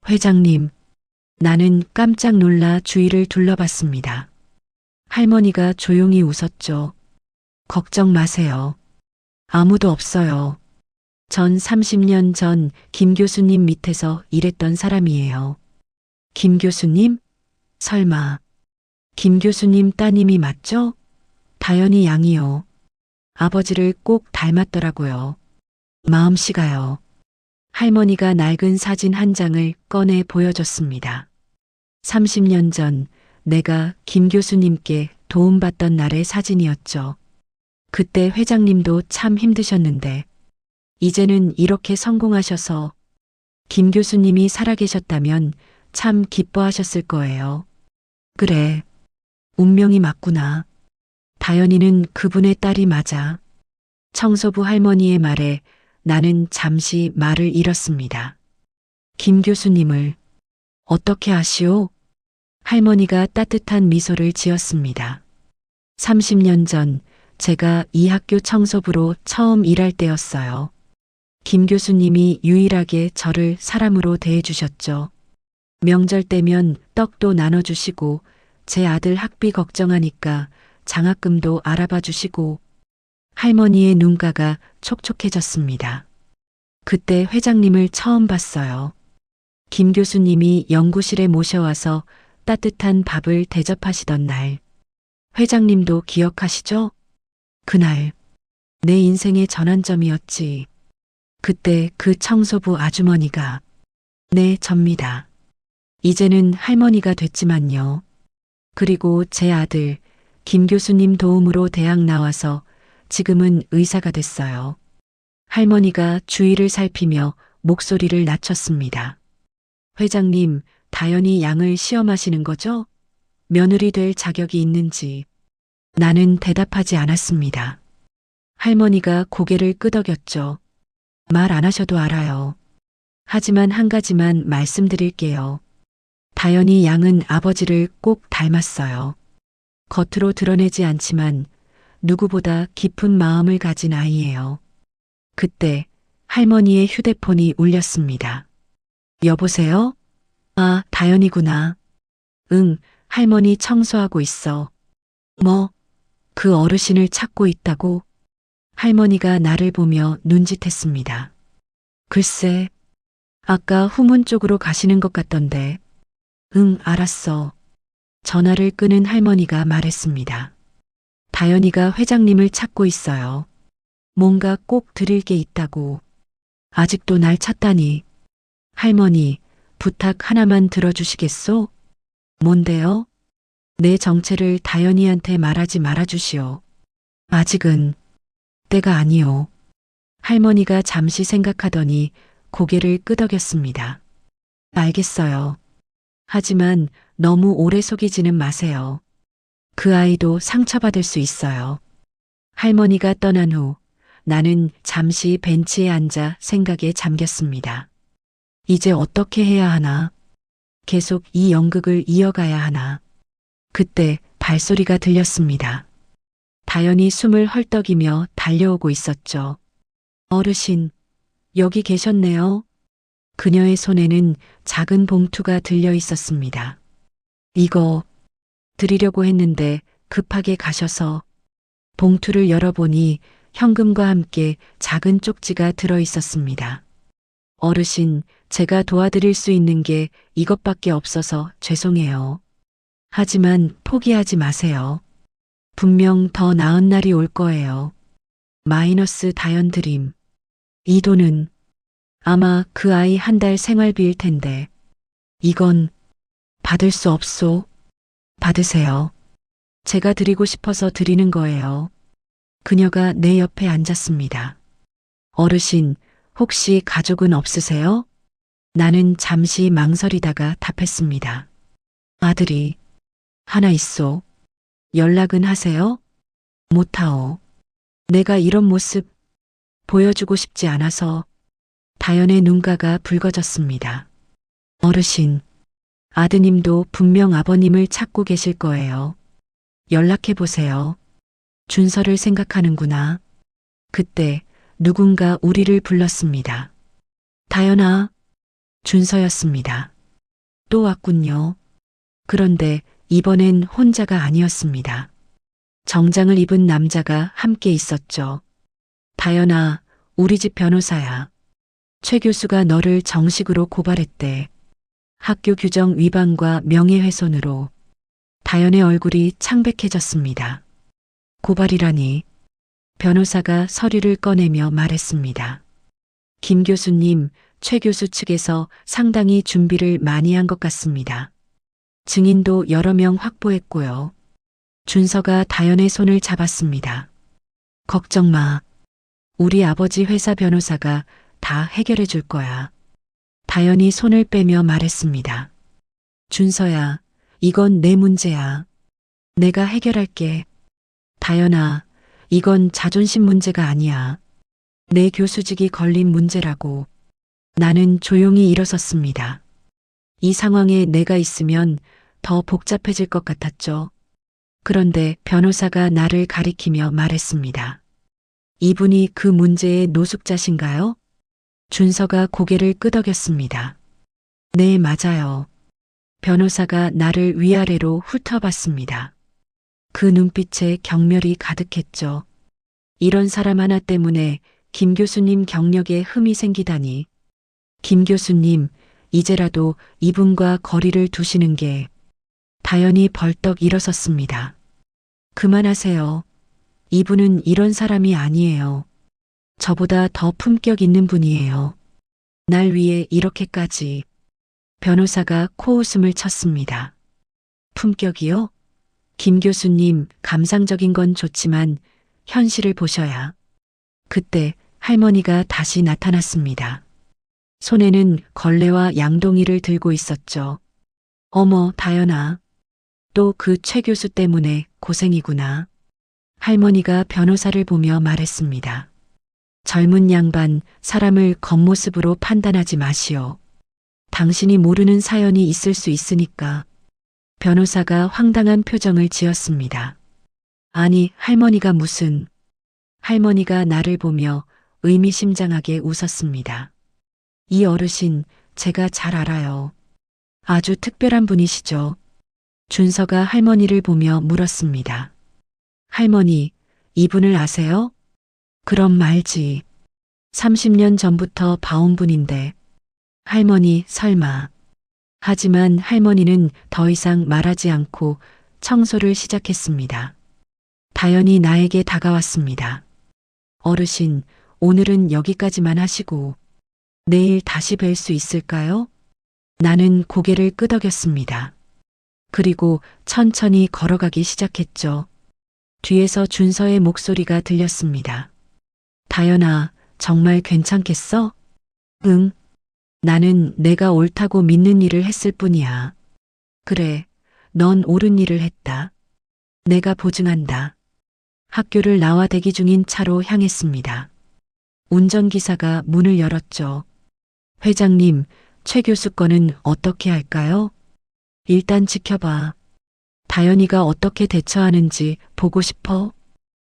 회장님, 나는 깜짝 놀라 주위를 둘러봤습니다. 할머니가 조용히 웃었죠. 걱정 마세요. 아무도 없어요. 전 30년 전 김 교수님 밑에서 일했던 사람이에요. 김 교수님? 설마 김 교수님 따님이 맞죠? 다연이 양이요. 아버지를 꼭 닮았더라고요. 마음씨가요. 할머니가 낡은 사진 한 장을 꺼내 보여줬습니다. 30년 전 내가 김 교수님께 도움받던 날의 사진이었죠. 그때 회장님도 참 힘드셨는데 이제는 이렇게 성공하셔서 김 교수님이 살아계셨다면 참 기뻐하셨을 거예요. 그래, 운명이 맞구나. 다연이는 그분의 딸이 맞아. 청소부 할머니의 말에 나는 잠시 말을 잃었습니다. 김 교수님을 어떻게 아시오? 할머니가 따뜻한 미소를 지었습니다. 30년 전 제가 이 학교 청소부로 처음 일할 때였어요. 김 교수님이 유일하게 저를 사람으로 대해주셨죠. 명절 때면 떡도 나눠주시고 제 아들 학비 걱정하니까 장학금도 알아봐 주시고 할머니의 눈가가 촉촉해졌습니다. 그때 회장님을 처음 봤어요. 김 교수님이 연구실에 모셔와서 따뜻한 밥을 대접하시던 날. 회장님도 기억하시죠? 그날 내 인생의 전환점이었지. 그때 그 청소부 아주머니가 네, 접니다. 이제는 할머니가 됐지만요. 그리고 제 아들 김 교수님 도움으로 대학 나와서 지금은 의사가 됐어요. 할머니가 주위를 살피며 목소리를 낮췄습니다. 회장님, 다연이 양을 시험하시는 거죠? 며느리 될 자격이 있는지. 나는 대답하지 않았습니다. 할머니가 고개를 끄덕였죠. 말 안 하셔도 알아요. 하지만 한 가지만 말씀드릴게요. 다연이 양은 아버지를 꼭 닮았어요. 겉으로 드러내지 않지만 누구보다 깊은 마음을 가진 아이예요. 그때 할머니의 휴대폰이 울렸습니다. 여보세요? 아, 다연이구나. 응, 할머니 청소하고 있어. 뭐, 그 어르신을 찾고 있다고? 할머니가 나를 보며 눈짓했습니다. 글쎄, 아까 후문 쪽으로 가시는 것 같던데. 응, 알았어. 전화를 끄는 할머니가 말했습니다. 다연이가 회장님을 찾고 있어요. 뭔가 꼭 드릴 게 있다고. 아직도 날 찾다니. 할머니, 부탁 하나만 들어주시겠소? 뭔데요? 내 정체를 다연이한테 말하지 말아주시오. 아직은 때가 아니오. 할머니가 잠시 생각하더니 고개를 끄덕였습니다. 알겠어요. 하지만 너무 오래 속이지는 마세요. 그 아이도 상처받을 수 있어요. 할머니가 떠난 후 나는 잠시 벤치에 앉아 생각에 잠겼습니다. 이제 어떻게 해야 하나? 계속 이 연극을 이어가야 하나? 그때 발소리가 들렸습니다. 다연이 숨을 헐떡이며 달려오고 있었죠. 어르신, 여기 계셨네요. 그녀의 손에는 작은 봉투가 들려 있었습니다. 이거 드리려고 했는데 급하게 가셔서. 봉투를 열어보니 현금과 함께 작은 쪽지가 들어 있었습니다. 어르신, 제가 도와드릴 수 있는 게 이것밖에 없어서 죄송해요. 하지만 포기하지 마세요. 분명 더 나은 날이 올 거예요. 마이너스 다연 드림. 이 돈은 아마 그 아이 한 달 생활비일 텐데. 이건 받을 수 없소. 받으세요. 제가 드리고 싶어서 드리는 거예요. 그녀가 내 옆에 앉았습니다. 어르신, 혹시 가족은 없으세요? 나는 잠시 망설이다가 답했습니다. 아들이 하나 있소. 연락은 하세요? 못하오. 내가 이런 모습 보여주고 싶지 않아서. 다연의 눈가가 붉어졌습니다. 어르신, 아드님도 분명 아버님을 찾고 계실 거예요. 연락해 보세요. 준서를 생각하는구나. 그때 누군가 우리를 불렀습니다. 다연아. 준서였습니다. 또 왔군요. 그런데 이번엔 혼자가 아니었습니다. 정장을 입은 남자가 함께 있었죠. 다연아, 우리 집 변호사야. 최 교수가 너를 정식으로 고발했대. 학교 규정 위반과 명예훼손으로. 다연의 얼굴이 창백해졌습니다. 고발이라니. 변호사가 서류를 꺼내며 말했습니다. 김 교수님, 최 교수 측에서 상당히 준비를 많이 한 것 같습니다. 증인도 여러 명 확보했고요. 준서가 다연의 손을 잡았습니다. 걱정 마. 우리 아버지 회사 변호사가 다 해결해 줄 거야. 다연이 손을 빼며 말했습니다. 준서야, 이건 내 문제야. 내가 해결할게. 다연아, 이건 자존심 문제가 아니야. 내 교수직이 걸린 문제라고. 나는 조용히 일어섰습니다. 이 상황에 내가 있으면 더 복잡해질 것 같았죠. 그런데 변호사가 나를 가리키며 말했습니다. 이분이 그 문제의 노숙자신가요? 준서가 고개를 끄덕였습니다. 네, 맞아요. 변호사가 나를 위아래로 훑어봤습니다. 그 눈빛에 경멸이 가득했죠. 이런 사람 하나 때문에 김 교수님 경력에 흠이 생기다니. 김 교수님, 이제라도 이분과 거리를 두시는 게. 다연이 벌떡 일어섰습니다. 그만하세요. 이분은 이런 사람이 아니에요. 저보다 더 품격 있는 분이에요. 날 위해 이렇게까지. 변호사가 코웃음을 쳤습니다. 품격이요? 김 교수님, 감상적인 건 좋지만 현실을 보셔야. 그때 할머니가 다시 나타났습니다. 손에는 걸레와 양동이를 들고 있었죠. 어머, 다연아. 또 그 최 교수 때문에 고생이구나. 할머니가 변호사를 보며 말했습니다. 젊은 양반, 사람을 겉모습으로 판단하지 마시오. 당신이 모르는 사연이 있을 수 있으니까. 변호사가 황당한 표정을 지었습니다. 아니, 할머니가 무슨. 할머니가 나를 보며 의미심장하게 웃었습니다. 이 어르신, 제가 잘 알아요. 아주 특별한 분이시죠. 준서가 할머니를 보며 물었습니다. 할머니, 이분을 아세요? 그럼 말지. 30년 전부터 봐온 분인데. 할머니, 설마. 하지만 할머니는 더 이상 말하지 않고 청소를 시작했습니다. 다연이 나에게 다가왔습니다. 어르신, 오늘은 여기까지만 하시고 내일 다시 뵐 수 있을까요? 나는 고개를 끄덕였습니다. 그리고 천천히 걸어가기 시작했죠. 뒤에서 준서의 목소리가 들렸습니다. 다연아, 정말 괜찮겠어? 응. 나는 내가 옳다고 믿는 일을 했을 뿐이야. 그래, 넌 옳은 일을 했다. 내가 보증한다. 학교를 나와 대기 중인 차로 향했습니다. 운전기사가 문을 열었죠. 회장님, 최 교수 거는 어떻게 할까요? 일단 지켜봐. 다연이가 어떻게 대처하는지 보고 싶어.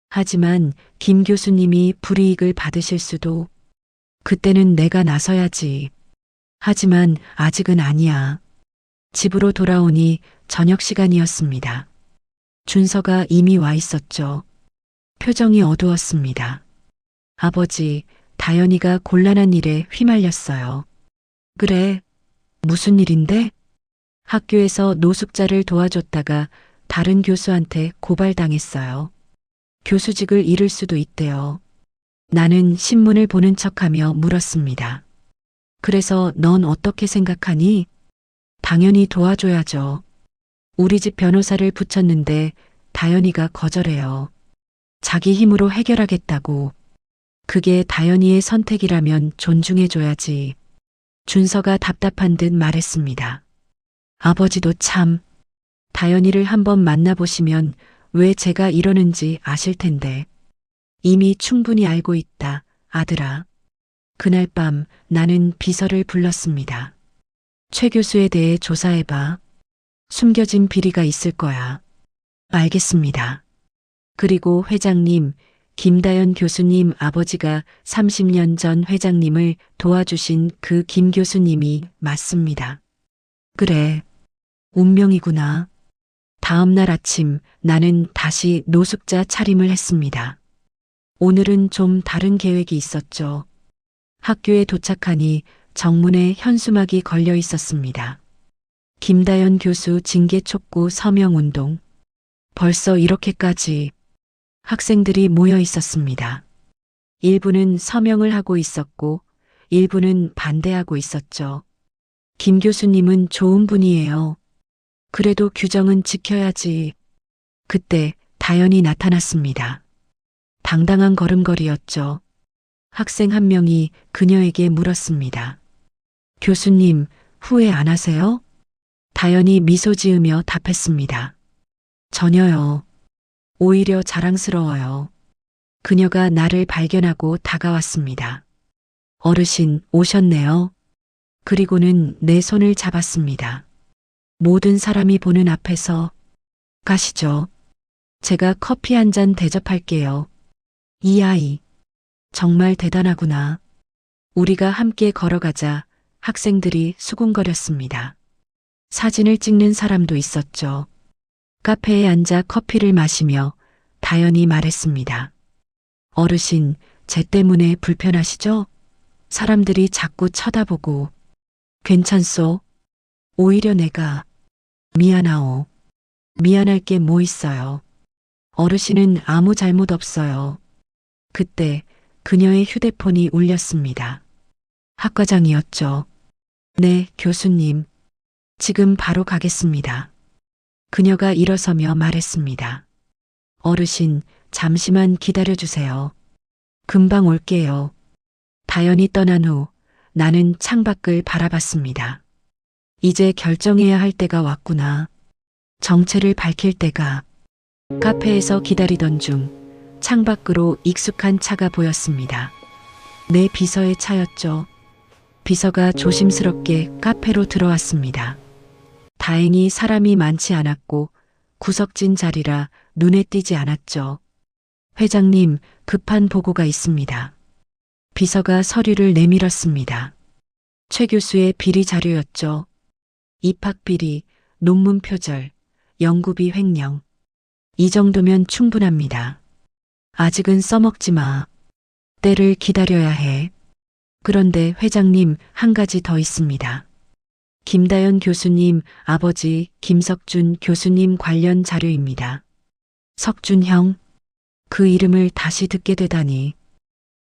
하지만 김 교수님이 불이익을 받으실 수도. 그때는 내가 나서야지. 하지만 아직은 아니야. 집으로 돌아오니 저녁 시간이었습니다. 준서가 이미 와 있었죠. 표정이 어두웠습니다. 아버지, 다연이가 곤란한 일에 휘말렸어요. 그래, 무슨 일인데? 학교에서 노숙자를 도와줬다가 다른 교수한테 고발당했어요. 교수직을 잃을 수도 있대요. 나는 신문을 보는 척하며 물었습니다. 그래서 넌 어떻게 생각하니? 당연히 도와줘야죠. 우리 집 변호사를 붙였는데 다연이가 거절해요. 자기 힘으로 해결하겠다고. 그게 다연이의 선택이라면 존중해줘야지. 준서가 답답한 듯 말했습니다. 아버지도 참. 다연이를 한번 만나보시면 왜 제가 이러는지 아실 텐데. 이미 충분히 알고 있다, 아들아. 그날 밤 나는 비서를 불렀습니다. 최 교수에 대해 조사해봐. 숨겨진 비리가 있을 거야. 알겠습니다. 그리고 회장님, 김다연 교수님 아버지가 30년 전 회장님을 도와주신 그 김 교수님이 맞습니다. 그래, 운명이구나. 다음 날 아침 나는 다시 노숙자 차림을 했습니다. 오늘은 좀 다른 계획이 있었죠. 학교에 도착하니 정문에 현수막이 걸려 있었습니다. 김다연 교수 징계 촉구 서명 운동. 벌써 이렇게까지. 학생들이 모여 있었습니다. 일부는 서명을 하고 있었고 일부는 반대하고 있었죠. 김 교수님은 좋은 분이에요. 그래도 규정은 지켜야지. 그때 다연이 나타났습니다. 당당한 걸음걸이였죠. 학생 한 명이 그녀에게 물었습니다. 교수님, 후회 안 하세요? 다연이 미소 지으며 답했습니다. 전혀요. 오히려 자랑스러워요. 그녀가 나를 발견하고 다가왔습니다. 어르신 오셨네요. 그리고는 내 손을 잡았습니다. 모든 사람이 보는 앞에서 가시죠. 제가 커피 한 잔 대접할게요. 이 아이 정말 대단하구나. 우리가 함께 걸어가자 학생들이 수군거렸습니다. 사진을 찍는 사람도 있었죠. 카페에 앉아 커피를 마시며 다연이 말했습니다. 어르신, 제 때문에 불편하시죠? 사람들이 자꾸 쳐다보고. 괜찮소? 오히려 내가 미안하오. 미안할 게 뭐 있어요. 어르신은 아무 잘못 없어요. 그때 그녀의 휴대폰이 울렸습니다. 학과장이었죠. 네, 교수님. 지금 바로 가겠습니다. 그녀가 일어서며 말했습니다. 어르신, 잠시만 기다려주세요. 금방 올게요. 다연이 떠난 후 나는 창밖을 바라봤습니다. 이제 결정해야 할 때가 왔구나. 정체를 밝힐 때가. 카페에서 기다리던 중 창밖으로 익숙한 차가 보였습니다. 내 비서의 차였죠. 비서가 조심스럽게 카페로 들어왔습니다. 다행히 사람이 많지 않았고 구석진 자리라 눈에 띄지 않았죠. 회장님, 급한 보고가 있습니다. 비서가 서류를 내밀었습니다. 최 교수의 비리 자료였죠. 입학 비리, 논문 표절, 연구비 횡령. 이 정도면 충분합니다. 아직은 써먹지 마. 때를 기다려야 해. 그런데 회장님, 한 가지 더 있습니다. 김다연 교수님 아버지 김석준 교수님 관련 자료입니다. 석준 형, 그 이름을 다시 듣게 되다니.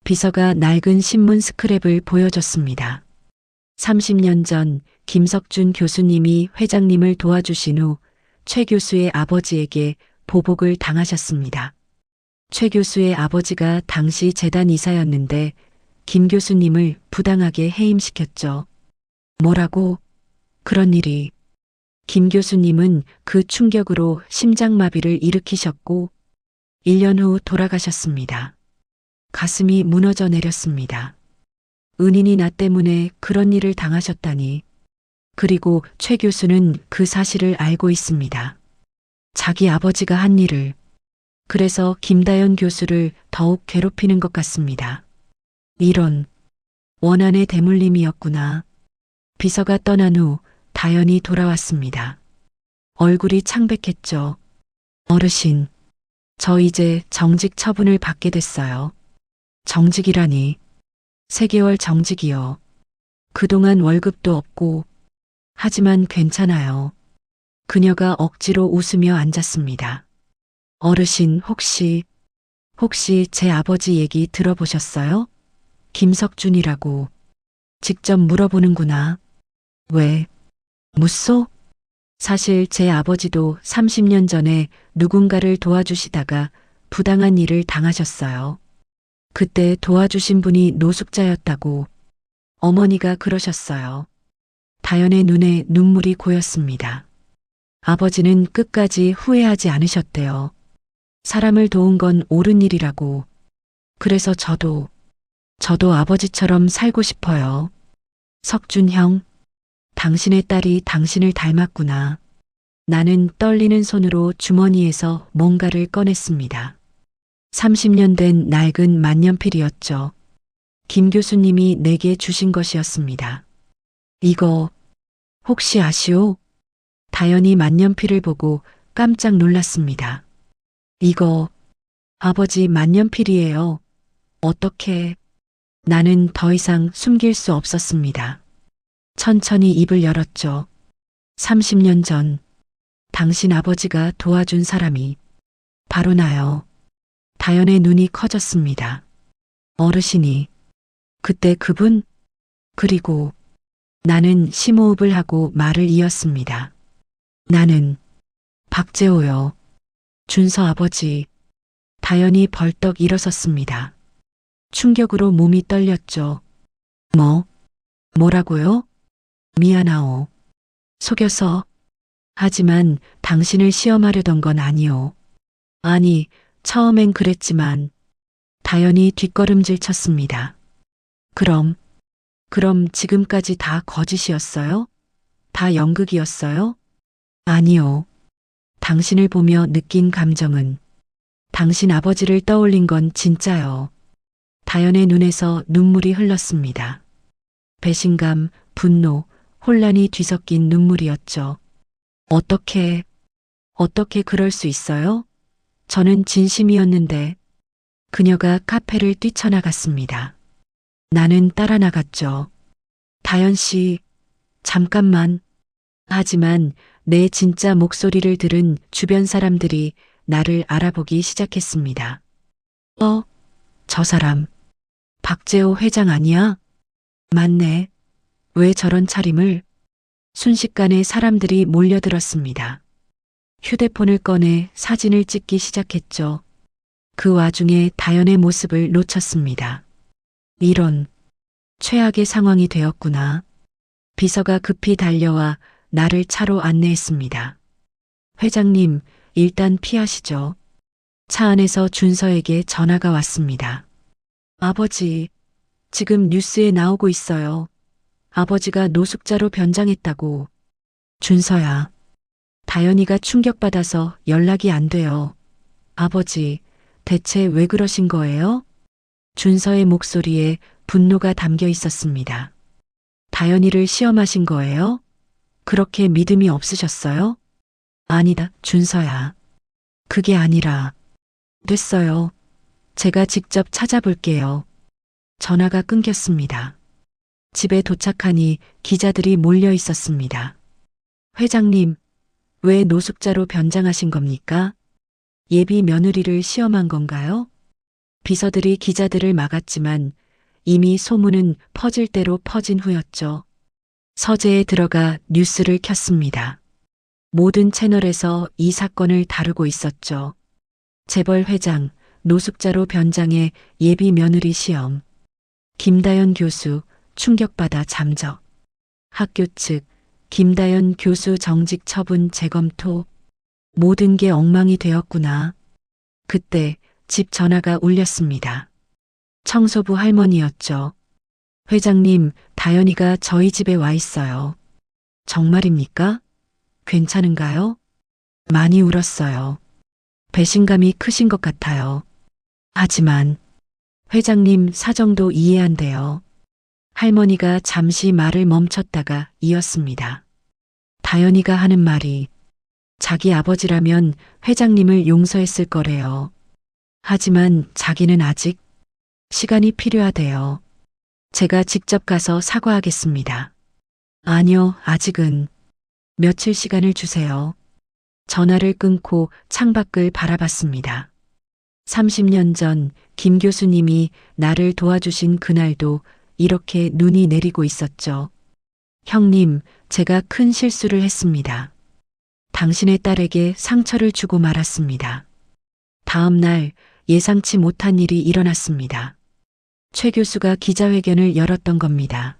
비서가 낡은 신문 스크랩을 보여줬습니다. 30년 전 김석준 교수님이 회장님을 도와주신 후 최 교수의 아버지에게 보복을 당하셨습니다. 최 교수의 아버지가 당시 재단 이사였는데 김 교수님을 부당하게 해임시켰죠. 뭐라고? 그런 일이. 김 교수님은 그 충격으로 심장마비를 일으키셨고 1년 후 돌아가셨습니다. 가슴이 무너져 내렸습니다. 은인이 나 때문에 그런 일을 당하셨다니. 그리고 최 교수는 그 사실을 알고 있습니다. 자기 아버지가 한 일을. 그래서 김다연 교수를 더욱 괴롭히는 것 같습니다. 이런 원한의 대물림이었구나. 비서가 떠난 후 다연이 돌아왔습니다. 얼굴이 창백했죠. 어르신, 저 이제 정직 처분을 받게 됐어요. 정직이라니. 3개월 정직이요. 그동안 월급도 없고. 하지만 괜찮아요. 그녀가 억지로 웃으며 앉았습니다. 어르신, 혹시 제 아버지 얘기 들어보셨어요? 김석준이라고. 직접 물어보는구나. 왜? 묻소? 사실 제 아버지도 30년 전에 누군가를 도와주시다가 부당한 일을 당하셨어요. 그때 도와주신 분이 노숙자였다고 어머니가 그러셨어요. 다연의 눈에 눈물이 고였습니다. 아버지는 끝까지 후회하지 않으셨대요. 사람을 도운 건 옳은 일이라고. 그래서 저도 아버지처럼 살고 싶어요. 석준 형, 당신의 딸이 당신을 닮았구나. 나는 떨리는 손으로 주머니에서 뭔가를 꺼냈습니다. 30년 된 낡은 만년필이었죠. 김 교수님이 내게 주신 것이었습니다. 이거 혹시 아시오? 다연이 만년필을 보고 깜짝 놀랐습니다. 이거 아버지 만년필이에요. 어떻게? 나는 더 이상 숨길 수 없었습니다. 천천히 입을 열었죠. 30년 전 당신 아버지가 도와준 사람이 바로 나요. 다연의 눈이 커졌습니다. 어르신이 그때 그분? 그리고 나는 심호흡을 하고 말을 이었습니다. 나는 박재호요. 준서 아버지. 다연이 벌떡 일어섰습니다. 충격으로 몸이 떨렸죠. 뭐라고요? 미안하오. 속여서. 하지만 당신을 시험하려던 건 아니오. 아니, 처음엔 그랬지만 다연이 뒷걸음질 쳤습니다. 그럼 지금까지 다 거짓이었어요? 다 연극이었어요? 아니요. 당신을 보며 느낀 감정은 당신 아버지를 떠올린 건 진짜요. 다연의 눈에서 눈물이 흘렀습니다. 배신감, 분노, 혼란이 뒤섞인 눈물이었죠. 어떻게 그럴 수 있어요? 저는 진심이었는데 그녀가 카페를 뛰쳐나갔습니다. 나는 따라 나갔죠. 다연 씨, 잠깐만. 하지만 내 진짜 목소리를 들은 주변 사람들이 나를 알아보기 시작했습니다. 저 사람, 박재호 회장 아니야? 맞네. 왜 저런 차림을? 순식간에 사람들이 몰려들었습니다. 휴대폰을 꺼내 사진을 찍기 시작했죠. 그 와중에 다연의 모습을 놓쳤습니다. 이런 최악의 상황이 되었구나. 비서가 급히 달려와 나를 차로 안내했습니다. 회장님, 일단 피하시죠. 차 안에서 준서에게 전화가 왔습니다. 아버지, 지금 뉴스에 나오고 있어요. 아버지가 노숙자로 변장했다고. 준서야. 다연이가 충격받아서 연락이 안 돼요. 아버지, 대체 왜 그러신 거예요? 준서의 목소리에 분노가 담겨 있었습니다. 다연이를 시험하신 거예요? 그렇게 믿음이 없으셨어요? 아니다, 준서야. 그게 아니라. 됐어요. 제가 직접 찾아볼게요. 전화가 끊겼습니다. 집에 도착하니 기자들이 몰려 있었습니다. 회장님, 왜 노숙자로 변장하신 겁니까? 예비 며느리를 시험한 건가요? 비서들이 기자들을 막았지만 이미 소문은 퍼질 대로 퍼진 후였죠. 서재에 들어가 뉴스를 켰습니다. 모든 채널에서 이 사건을 다루고 있었죠. 재벌 회장, 노숙자로 변장해 예비 며느리 시험. 김다연 교수, 충격받아 잠적. 학교 측, 김다연 교수 정직 처분 재검토. 모든 게 엉망이 되었구나. 그때 집 전화가 울렸습니다. 청소부 할머니였죠. 회장님, 다연이가 저희 집에 와 있어요. 정말입니까? 괜찮은가요? 많이 울었어요. 배신감이 크신 것 같아요. 하지만 회장님 사정도 이해한대요. 할머니가 잠시 말을 멈췄다가 이었습니다. 다연이가 하는 말이 자기 아버지라면 회장님을 용서했을 거래요. 하지만 자기는 아직 시간이 필요하대요. 제가 직접 가서 사과하겠습니다. 아니요, 아직은. 며칠 시간을 주세요. 전화를 끊고 창밖을 바라봤습니다. 30년 전 김 교수님이 나를 도와주신 그날도 이렇게 눈이 내리고 있었죠. 형님, 제가 큰 실수를 했습니다. 당신의 딸에게 상처를 주고 말았습니다. 다음 날 예상치 못한 일이 일어났습니다. 최 교수가 기자회견을 열었던 겁니다.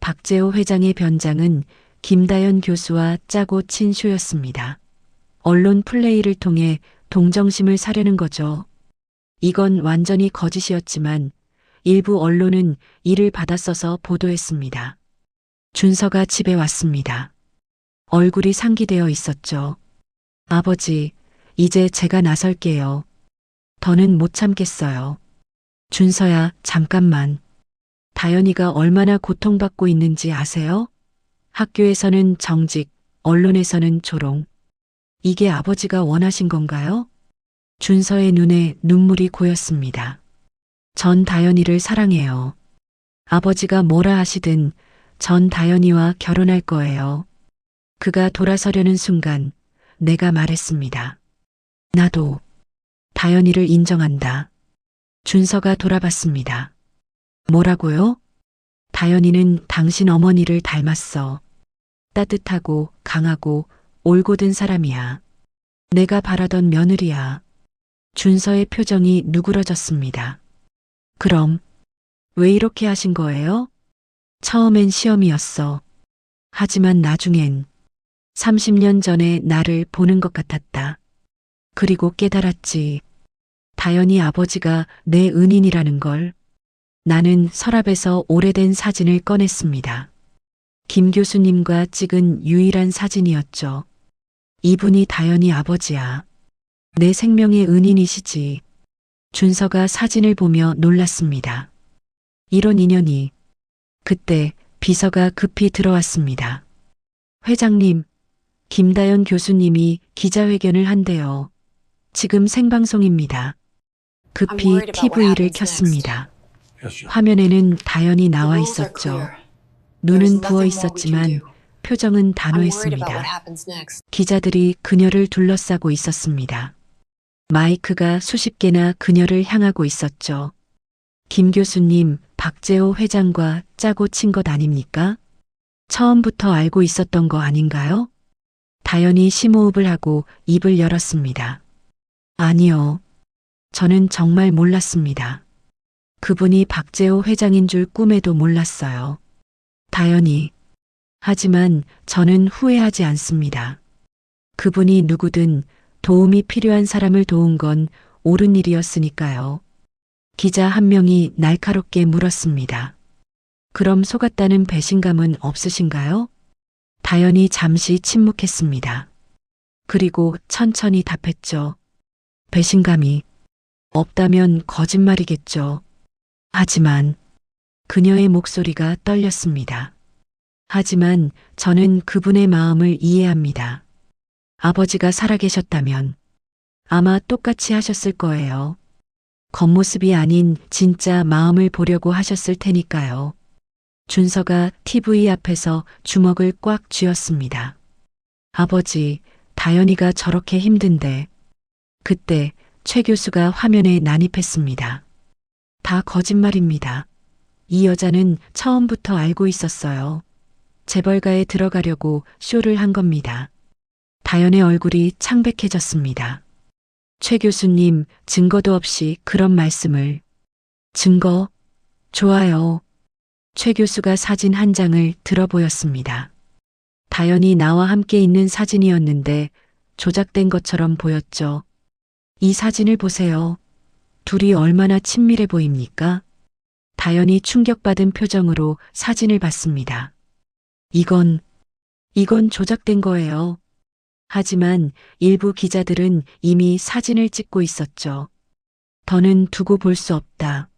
박재호 회장의 변장은 김다연 교수와 짜고 친 쇼였습니다. 언론 플레이를 통해 동정심을 사려는 거죠. 이건 완전히 거짓이었지만 일부 언론은 이를 받아써서 보도했습니다. 준서가 집에 왔습니다. 얼굴이 상기되어 있었죠. 아버지, 이제 제가 나설게요. 더는 못 참겠어요. 준서야, 잠깐만. 다연이가 얼마나 고통받고 있는지 아세요? 학교에서는 정직, 언론에서는 조롱. 이게 아버지가 원하신 건가요? 준서의 눈에 눈물이 고였습니다. 전 다연이를 사랑해요. 아버지가 뭐라 하시든 전 다연이와 결혼할 거예요. 그가 돌아서려는 순간 내가 말했습니다. 나도 다연이를 인정한다. 준서가 돌아봤습니다. 뭐라고요? 다연이는 당신 어머니를 닮았어. 따뜻하고 강하고 올곧은 사람이야. 내가 바라던 며느리야. 준서의 표정이 누그러졌습니다. 그럼 왜 이렇게 하신 거예요? 처음엔 시험이었어. 하지만 나중엔 30년 전에 나를 보는 것 같았다. 그리고 깨달았지. 다연이 아버지가 내 은인이라는 걸. 나는 서랍에서 오래된 사진을 꺼냈습니다. 김 교수님과 찍은 유일한 사진이었죠. 이분이 다연이 아버지야. 내 생명의 은인이시지. 준서가 사진을 보며 놀랐습니다. 이런 인연이. 그때 비서가 급히 들어왔습니다. 회장님, 김다연 교수님이 기자회견을 한대요. 지금 생방송입니다. 급히 TV를 켰습니다. 화면에는 다연이 나와 있었죠. 눈은 부어 있었지만 표정은 단호했습니다. 기자들이 그녀를 둘러싸고 있었습니다. 마이크가 수십 개나 그녀를 향하고 있었죠. 김 교수님, 박재호 회장과 짜고 친 것 아닙니까? 처음부터 알고 있었던 거 아닌가요? 다연이 심호흡을 하고 입을 열었습니다. 아니요. 저는 정말 몰랐습니다. 그분이 박재호 회장인 줄 꿈에도 몰랐어요. 다연이. 하지만 저는 후회하지 않습니다. 그분이 누구든 도움이 필요한 사람을 도운 건 옳은 일이었으니까요. 기자 한 명이 날카롭게 물었습니다. 그럼 속았다는 배신감은 없으신가요? 다연이 잠시 침묵했습니다. 그리고 천천히 답했죠. 배신감이 없다면 거짓말이겠죠. 하지만 그녀의 목소리가 떨렸습니다. 하지만 저는 그분의 마음을 이해합니다. 아버지가 살아계셨다면 아마 똑같이 하셨을 거예요. 겉모습이 아닌 진짜 마음을 보려고 하셨을 테니까요. 준서가 TV 앞에서 주먹을 꽉 쥐었습니다. 아버지, 다연이가 저렇게 힘든데. 그때 최 교수가 화면에 난입했습니다. 다 거짓말입니다. 이 여자는 처음부터 알고 있었어요. 재벌가에 들어가려고 쇼를 한 겁니다. 다연의 얼굴이 창백해졌습니다. 최 교수님, 증거도 없이 그런 말씀을. 증거? 좋아요. 최 교수가 사진 한 장을 들어 보였습니다. 다연이 나와 함께 있는 사진이었는데 조작된 것처럼 보였죠. 이 사진을 보세요. 둘이 얼마나 친밀해 보입니까? 다연이 충격받은 표정으로 사진을 봤습니다. 이건 조작된 거예요. 하지만 일부 기자들은 이미 사진을 찍고 있었죠. 더는 두고 볼 수 없다.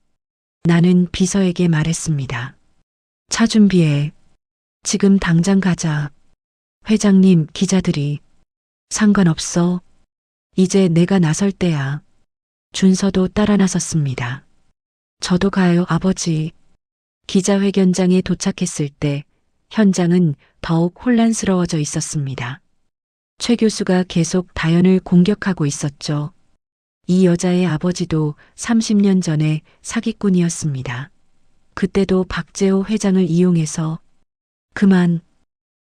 나는 비서에게 말했습니다. 차 준비해. 지금 당장 가자. 회장님, 기자들이. 상관없어. 이제 내가 나설 때야. 준서도 따라 나섰습니다. 저도 가요, 아버지. 기자회견장에 도착했을 때 현장은 더욱 혼란스러워져 있었습니다. 최 교수가 계속 다연을 공격하고 있었죠. 이 여자의 아버지도 30년 전에 사기꾼이었습니다. 그때도 박재호 회장을 이용해서. 그만.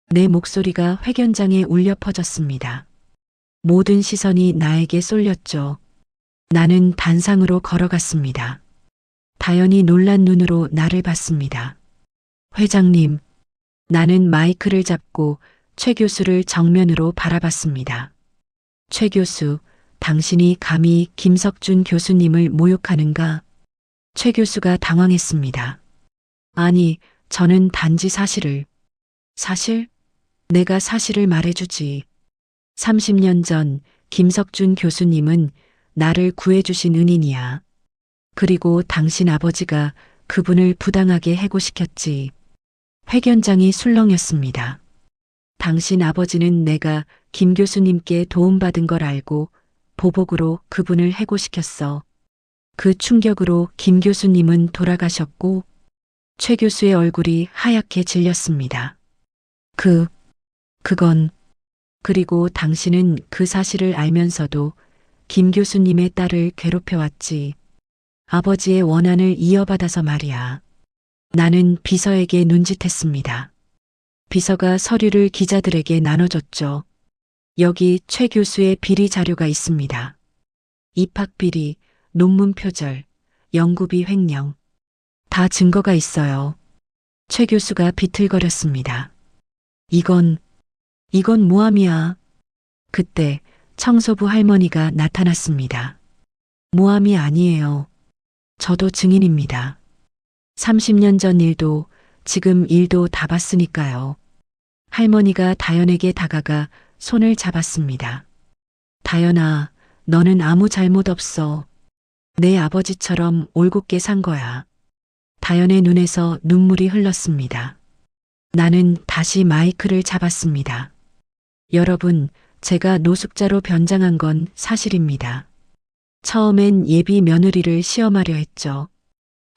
내 목소리가 회견장에 울려 퍼졌습니다. 모든 시선이 나에게 쏠렸죠. 나는 단상으로 걸어갔습니다. 다연이 놀란 눈으로 나를 봤습니다. 회장님. 나는 마이크를 잡고 최 교수를 정면으로 바라봤습니다. 최 교수, 당신이 감히 김석준 교수님을 모욕하는가? 최 교수가 당황했습니다. 아니, 저는 단지 사실을. 사실? 내가 사실을 말해주지. 30년 전 김석준 교수님은 나를 구해주신 은인이야. 그리고 당신 아버지가 그분을 부당하게 해고시켰지. 회견장이 술렁였습니다. 당신 아버지는 내가 김 교수님께 도움받은 걸 알고 보복으로 그분을 해고시켰어. 그 충격으로 김 교수님은 돌아가셨고 최 교수의 얼굴이 하얗게 질렸습니다. 그건. 그리고 당신은 그 사실을 알면서도 김 교수님의 딸을 괴롭혀왔지. 아버지의 원한을 이어받아서 말이야. 나는 비서에게 눈짓했습니다. 비서가 서류를 기자들에게 나눠줬죠. 여기 최 교수의 비리 자료가 있습니다. 입학 비리, 논문 표절, 연구비 횡령. 다 증거가 있어요. 최 교수가 비틀거렸습니다. 이건 모함이야. 그때 청소부 할머니가 나타났습니다. 모함이 아니에요. 저도 증인입니다. 30년 전 일도 지금 일도 다 봤으니까요. 할머니가 다연에게 다가가 손을 잡았습니다. 다연아, 너는 아무 잘못 없어. 내 아버지처럼 올곧게 산 거야. 다연의 눈에서 눈물이 흘렀습니다. 나는 다시 마이크를 잡았습니다. 여러분, 제가 노숙자로 변장한 건 사실입니다. 처음엔 예비 며느리를 시험하려 했죠.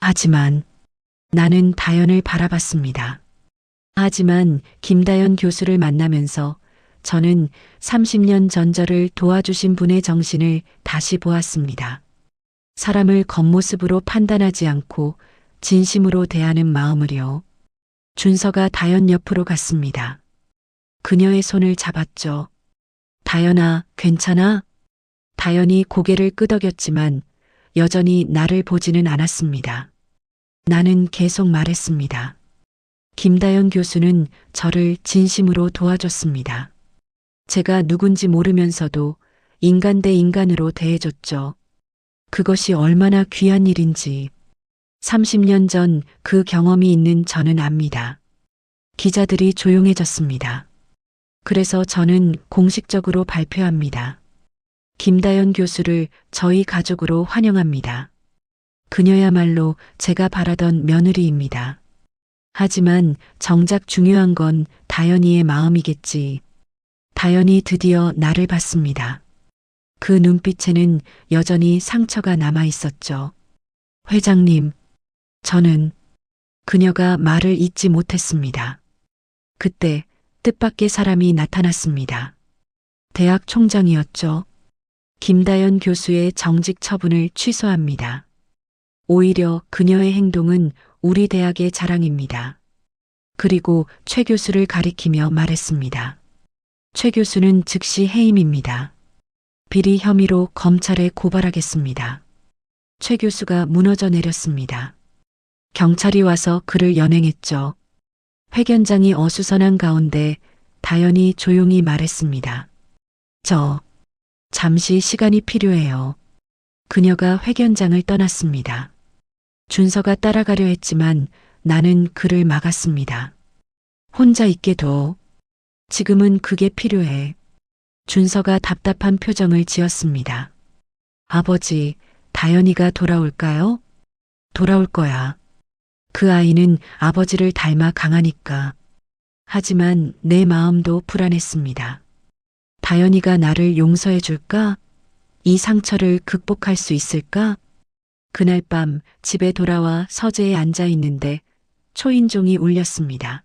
하지만 나는 다연을 바라봤습니다. 하지만 김다연 교수를 만나면서 저는 30년 전 저를 도와주신 분의 정신을 다시 보았습니다. 사람을 겉모습으로 판단하지 않고 진심으로 대하는 마음을요. 준서가 다연 옆으로 갔습니다. 그녀의 손을 잡았죠. 다연아, 괜찮아? 다연이 고개를 끄덕였지만 여전히 나를 보지는 않았습니다. 나는 계속 말했습니다. 김다연 교수는 저를 진심으로 도와줬습니다. 제가 누군지 모르면서도 인간 대 인간으로 대해줬죠. 그것이 얼마나 귀한 일인지 30년 전 그 경험이 있는 저는 압니다. 기자들이 조용해졌습니다. 그래서 저는 공식적으로 발표합니다. 김다연 교수를 저희 가족으로 환영합니다. 그녀야말로 제가 바라던 며느리입니다. 하지만 정작 중요한 건 다연이의 마음이겠지. 다연이 드디어 나를 봤습니다. 그 눈빛에는 여전히 상처가 남아 있었죠. 회장님, 저는 그녀가 말을 잇지 못했습니다. 그때 뜻밖의 사람이 나타났습니다. 대학 총장이었죠. 김다연 교수의 정직 처분을 취소합니다. 오히려 그녀의 행동은 우리 대학의 자랑입니다. 그리고 최 교수를 가리키며 말했습니다. 최 교수는 즉시 해임입니다. 비리 혐의로 검찰에 고발하겠습니다. 최 교수가 무너져 내렸습니다. 경찰이 와서 그를 연행했죠. 회견장이 어수선한 가운데 다연이 조용히 말했습니다. 잠시 시간이 필요해요. 그녀가 회견장을 떠났습니다. 준서가 따라가려 했지만 나는 그를 막았습니다. 혼자 있게 둬. 지금은 그게 필요해. 준서가 답답한 표정을 지었습니다. 아버지, 다연이가 돌아올까요? 돌아올 거야. 그 아이는 아버지를 닮아 강하니까. 하지만 내 마음도 불안했습니다. 다연이가 나를 용서해 줄까? 이 상처를 극복할 수 있을까? 그날 밤 집에 돌아와 서재에 앉아 있는데 초인종이 울렸습니다.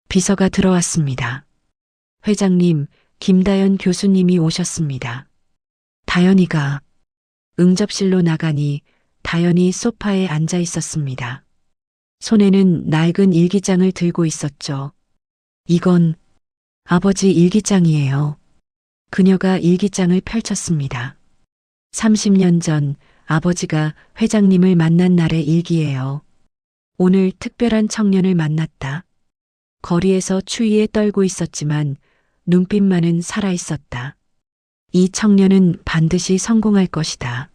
비서가 들어왔습니다. 회장님, 김다연 교수님이 오셨습니다. 다연이가 응접실로 나가니 다연이 소파에 앉아 있었습니다. 손에는 낡은 일기장을 들고 있었죠. 이건 아버지 일기장이에요. 그녀가 일기장을 펼쳤습니다. 30년 전 아버지가 회장님을 만난 날의 일기예요. 오늘 특별한 청년을 만났다. 거리에서 추위에 떨고 있었지만 눈빛만은 살아있었다. 이 청년은 반드시 성공할 것이다.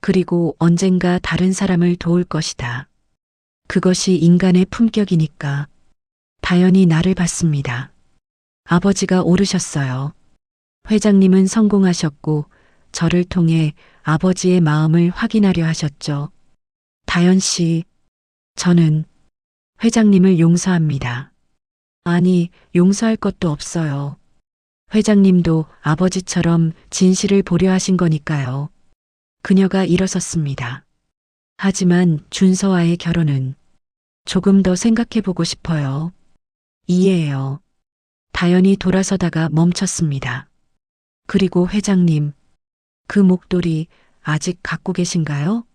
그리고 언젠가 다른 사람을 도울 것이다. 그것이 인간의 품격이니까. 다연이 나를 봤습니다. 아버지가 오르셨어요. 회장님은 성공하셨고 저를 통해 아버지의 마음을 확인하려 하셨죠. 다연 씨, 저는 회장님을 용서합니다. 아니, 용서할 것도 없어요. 회장님도 아버지처럼 진실을 보려 하신 거니까요. 그녀가 일어섰습니다. 하지만 준서와의 결혼은 조금 더 생각해 보고 싶어요. 이해해요. 다연이 돌아서다가 멈췄습니다. 그리고 회장님, 그 목도리 아직 갖고 계신가요?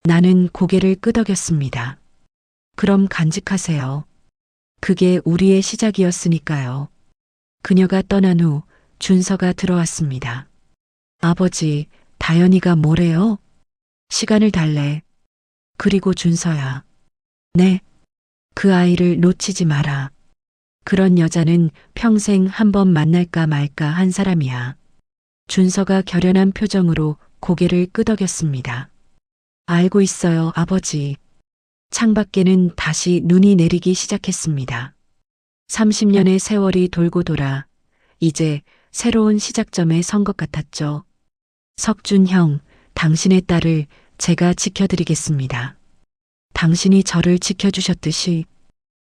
나는 고개를 끄덕였습니다. 그럼 간직하세요. 그게 우리의 시작이었으니까요. 그녀가 떠난 후 준서가 들어왔습니다. 아버지, 다연이가 뭐래요? 시간을 달래. 그리고 준서야. 네. 그 아이를 놓치지 마라. 그런 여자는 평생 한 번 만날까 말까 한 사람이야. 준서가 결연한 표정으로 고개를 끄덕였습니다. 알고 있어요, 아버지. 창밖에는 다시 눈이 내리기 시작했습니다. 30년의 세월이 돌고 돌아 이제 새로운 시작점에 선 것 같았죠. 석준 형, 당신의 딸을 제가 지켜드리겠습니다. 당신이 저를 지켜주셨듯이.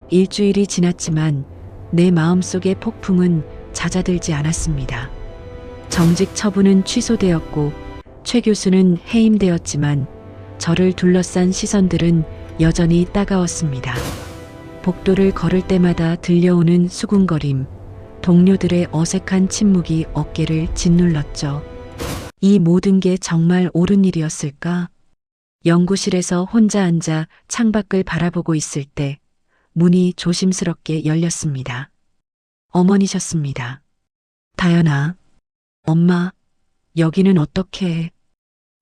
일주일이 지났지만 내 마음속의 폭풍은 잦아들지 않았습니다. 정직 처분은 취소되었고 최 교수는 해임되었지만 저를 둘러싼 시선들은 여전히 따가웠습니다. 복도를 걸을 때마다 들려오는 수군거림, 동료들의 어색한 침묵이 어깨를 짓눌렀죠. 이 모든 게 정말 옳은 일이었을까? 연구실에서 혼자 앉아 창밖을 바라보고 있을 때 문이 조심스럽게 열렸습니다. 어머니셨습니다. 다연아, 엄마, 여기는 어떻게 해?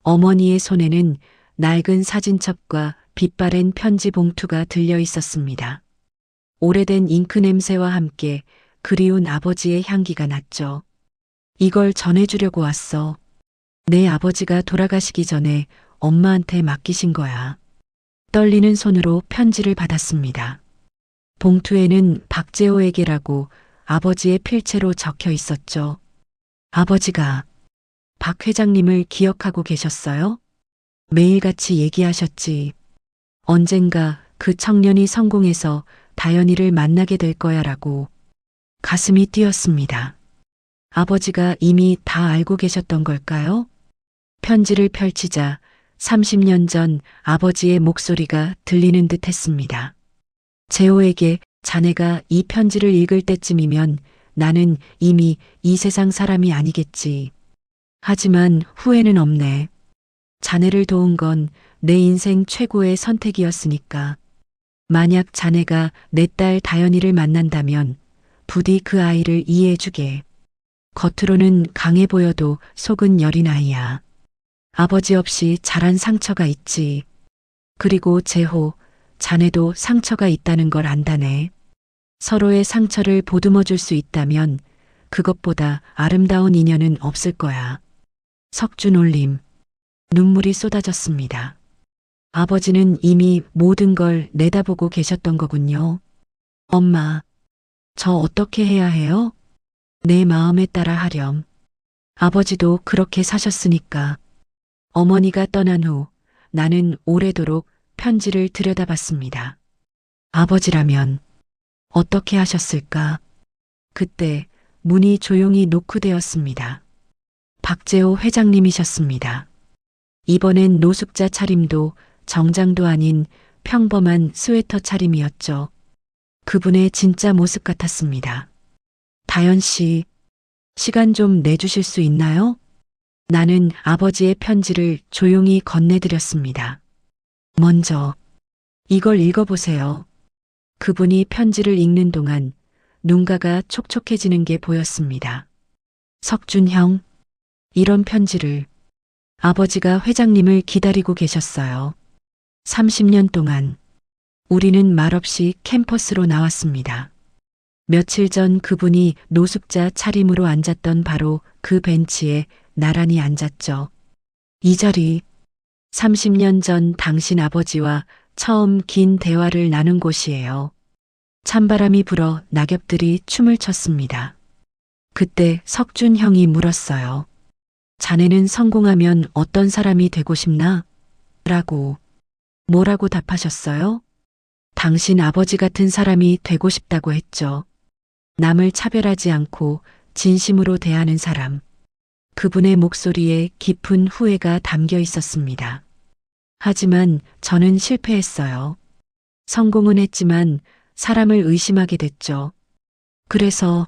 어머니의 손에는 낡은 사진첩과 빛바랜 편지 봉투가 들려 있었습니다. 오래된 잉크 냄새와 함께 그리운 아버지의 향기가 났죠. 이걸 전해주려고 왔어. 내 아버지가 돌아가시기 전에 엄마한테 맡기신 거야. 떨리는 손으로 편지를 받았습니다. 봉투에는 박재호에게라고 아버지의 필체로 적혀 있었죠. 아버지가 박 회장님을 기억하고 계셨어요? 매일같이 얘기하셨지. 언젠가 그 청년이 성공해서 다연이를 만나게 될 거야라고. 가슴이 뛰었습니다. 아버지가 이미 다 알고 계셨던 걸까요? 편지를 펼치자 30년 전 아버지의 목소리가 들리는 듯 했습니다. 재호에게 자네가 이 편지를 읽을 때쯤이면 나는 이미 이 세상 사람이 아니겠지. 하지만 후회는 없네. 자네를 도운 건 내 인생 최고의 선택이었으니까. 만약 자네가 내 딸 다연이를 만난다면 부디 그 아이를 이해해주게. 겉으로는 강해 보여도 속은 여린 아이야. 아버지 없이 자란 상처가 있지. 그리고 재호, 자네도 상처가 있다는 걸 안다네. 서로의 상처를 보듬어 줄 수 있다면 그것보다 아름다운 인연은 없을 거야. 석준 올림. 눈물이 쏟아졌습니다. 아버지는 이미 모든 걸 내다보고 계셨던 거군요. 엄마, 저 어떻게 해야 해요? 내 마음에 따라 하렴. 아버지도 그렇게 사셨으니까. 어머니가 떠난 후 나는 오래도록 편지를 들여다봤습니다. 아버지라면 어떻게 하셨을까? 그때 문이 조용히 노크되었습니다. 박재호 회장님이셨습니다. 이번엔 노숙자 차림도 정장도 아닌 평범한 스웨터 차림이었죠. 그분의 진짜 모습 같았습니다. 다연 씨, 시간 좀 내주실 수 있나요? 나는 아버지의 편지를 조용히 건네드렸습니다. 먼저 이걸 읽어보세요. 그분이 편지를 읽는 동안 눈가가 촉촉해지는 게 보였습니다. 석준 형, 이런 편지를. 아버지가 회장님을 기다리고 계셨어요. 30년 동안 우리는 말없이 캠퍼스로 나왔습니다. 며칠 전 그분이 노숙자 차림으로 앉았던 바로 그 벤치에 나란히 앉았죠. 이 자리, 30년 전 당신 아버지와 처음 긴 대화를 나눈 곳이에요. 찬바람이 불어 낙엽들이 춤을 췄습니다. 그때 석준 형이 물었어요. 자네는 성공하면 어떤 사람이 되고 싶나? 라고. 뭐라고 답하셨어요? 당신 아버지 같은 사람이 되고 싶다고 했죠. 남을 차별하지 않고 진심으로 대하는 사람. 그분의 목소리에 깊은 후회가 담겨 있었습니다. 하지만 저는 실패했어요. 성공은 했지만 사람을 의심하게 됐죠. 그래서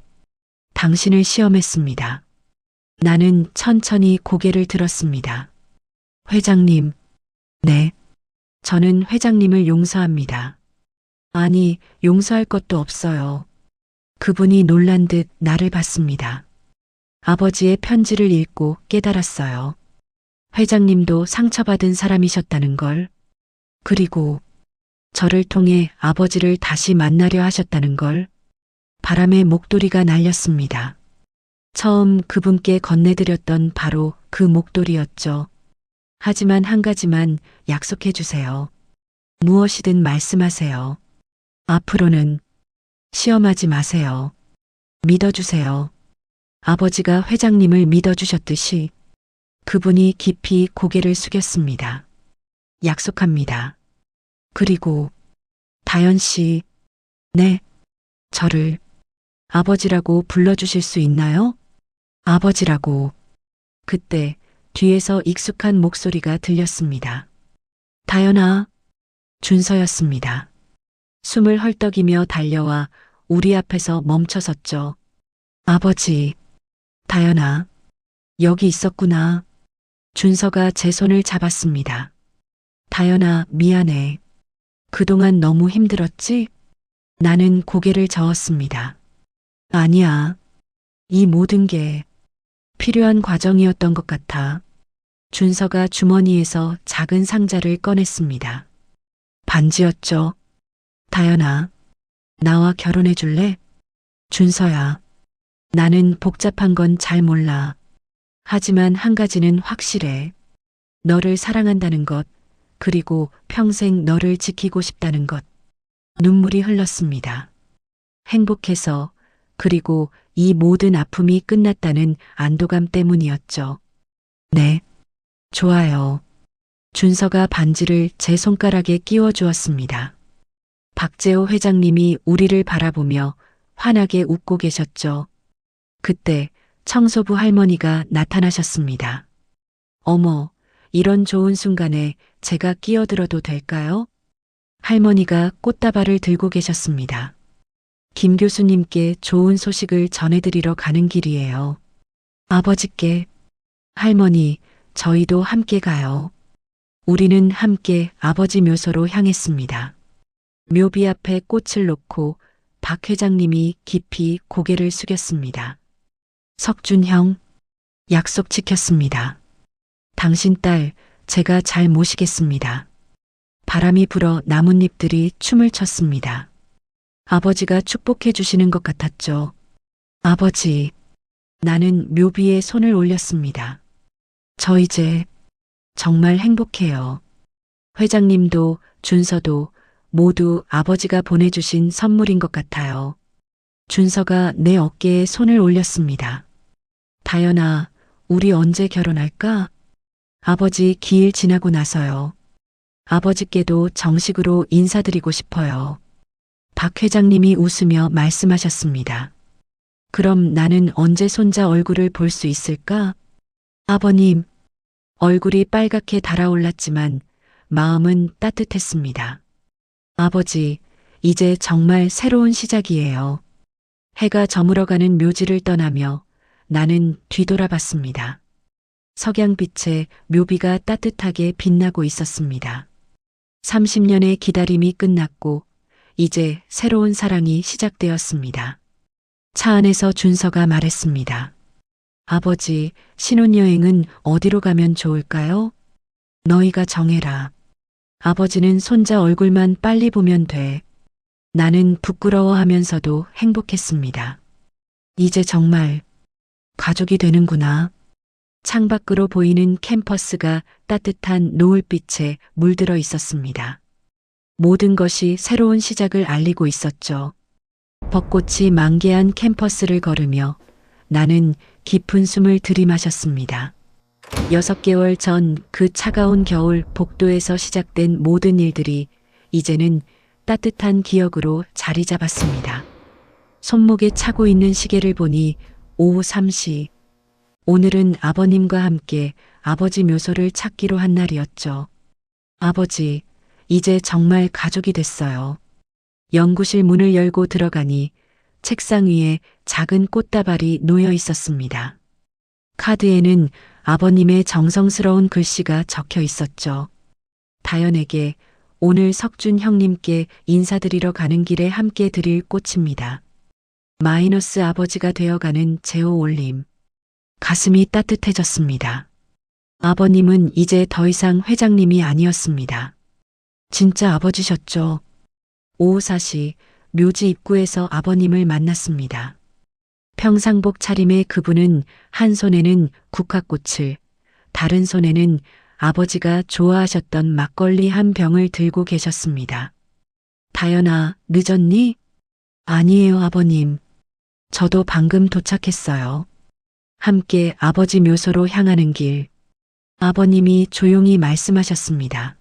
당신을 시험했습니다. 나는 천천히 고개를 들었습니다. 회장님, 네. 저는 회장님을 용서합니다. 아니, 용서할 것도 없어요. 그분이 놀란 듯 나를 봤습니다. 아버지의 편지를 읽고 깨달았어요. 회장님도 상처받은 사람이셨다는 걸. 그리고 저를 통해 아버지를 다시 만나려 하셨다는 걸. 바람에 목도리가 날렸습니다. 처음 그분께 건네드렸던 바로 그 목도리였죠. 하지만 한 가지만 약속해 주세요. 무엇이든 말씀하세요. 앞으로는 시험하지 마세요. 믿어주세요. 아버지가 회장님을 믿어주셨듯이 그분이 깊이 고개를 숙였습니다. 약속합니다. 그리고 다연 씨, 네, 저를 아버지라고 불러주실 수 있나요? 아버지라고. 그때 뒤에서 익숙한 목소리가 들렸습니다. 다연아, 준서였습니다. 숨을 헐떡이며 달려와 우리 앞에서 멈춰섰죠. 아버지, 다연아, 여기 있었구나. 준서가 제 손을 잡았습니다. 다연아, 미안해. 그동안 너무 힘들었지? 나는 고개를 저었습니다. 아니야. 이 모든 게 필요한 과정이었던 것 같아. 준서가 주머니에서 작은 상자를 꺼냈습니다. 반지였죠. 다연아, 나와 결혼해 줄래? 준서야, 나는 복잡한 건 잘 몰라. 하지만 한 가지는 확실해. 너를 사랑한다는 것, 그리고 평생 너를 지키고 싶다는 것. 눈물이 흘렀습니다. 행복해서, 그리고 이 모든 아픔이 끝났다는 안도감 때문이었죠. 네, 좋아요. 준서가 반지를 제 손가락에 끼워 주었습니다. 박재호 회장님이 우리를 바라보며 환하게 웃고 계셨죠. 그때 청소부 할머니가 나타나셨습니다. 어머, 이런 좋은 순간에 제가 끼어들어도 될까요? 할머니가 꽃다발을 들고 계셨습니다. 김 교수님께 좋은 소식을 전해드리러 가는 길이에요. 아버지께, 할머니, 저희도 함께 가요. 우리는 함께 아버지 묘소로 향했습니다. 묘비 앞에 꽃을 놓고 박 회장님이 깊이 고개를 숙였습니다. 석준 형, 약속 지켰습니다. 당신 딸, 제가 잘 모시겠습니다. 바람이 불어 나뭇잎들이 춤을 췄습니다. 아버지가 축복해 주시는 것 같았죠. 아버지, 나는 묘비에 손을 올렸습니다. 저 이제 정말 행복해요. 회장님도 준서도 모두 아버지가 보내주신 선물인 것 같아요. 준서가 내 어깨에 손을 올렸습니다. 다연아, 우리 언제 결혼할까? 아버지 기일 지나고 나서요. 아버지께도 정식으로 인사드리고 싶어요. 박 회장님이 웃으며 말씀하셨습니다. 그럼 나는 언제 손자 얼굴을 볼 수 있을까? 아버님, 얼굴이 빨갛게 달아올랐지만 마음은 따뜻했습니다. 아버지, 이제 정말 새로운 시작이에요. 해가 저물어가는 묘지를 떠나며 나는 뒤돌아봤습니다. 석양빛에 묘비가 따뜻하게 빛나고 있었습니다. 30년의 기다림이 끝났고 이제 새로운 사랑이 시작되었습니다. 차 안에서 준서가 말했습니다. 아버지, 신혼여행은 어디로 가면 좋을까요? 너희가 정해라. 아버지는 손자 얼굴만 빨리 보면 돼. 나는 부끄러워하면서도 행복했습니다. 이제 정말 가족이 되는구나. 창밖으로 보이는 캠퍼스가 따뜻한 노을빛에 물들어 있었습니다. 모든 것이 새로운 시작을 알리고 있었죠. 벚꽃이 만개한 캠퍼스를 걸으며 나는 깊은 숨을 들이마셨습니다. 6개월 전 그 차가운 겨울 복도에서 시작된 모든 일들이 이제는 따뜻한 기억으로 자리 잡았습니다. 손목에 차고 있는 시계를 보니 오후 3시. 오늘은 아버님과 함께 아버지 묘소를 찾기로 한 날이었죠. 아버지, 이제 정말 가족이 됐어요. 연구실 문을 열고 들어가니 책상 위에 작은 꽃다발이 놓여 있었습니다. 카드에는 아버님의 정성스러운 글씨가 적혀 있었죠. 다연에게 오늘 석준 형님께 인사드리러 가는 길에 함께 드릴 꽃입니다. 마이너스 아버지가 되어가는 제호 올림. 가슴이 따뜻해졌습니다. 아버님은 이제 더 이상 회장님이 아니었습니다. 진짜 아버지셨죠. 오후 4시 묘지 입구에서 아버님을 만났습니다. 평상복 차림의 그분은 한 손에는 국화꽃을, 다른 손에는 아버지가 좋아하셨던 막걸리 한 병을 들고 계셨습니다. 다연아, 늦었니? 아니에요, 아버님. 저도 방금 도착했어요. 함께 아버지 묘소로 향하는 길. 아버님이 조용히 말씀하셨습니다.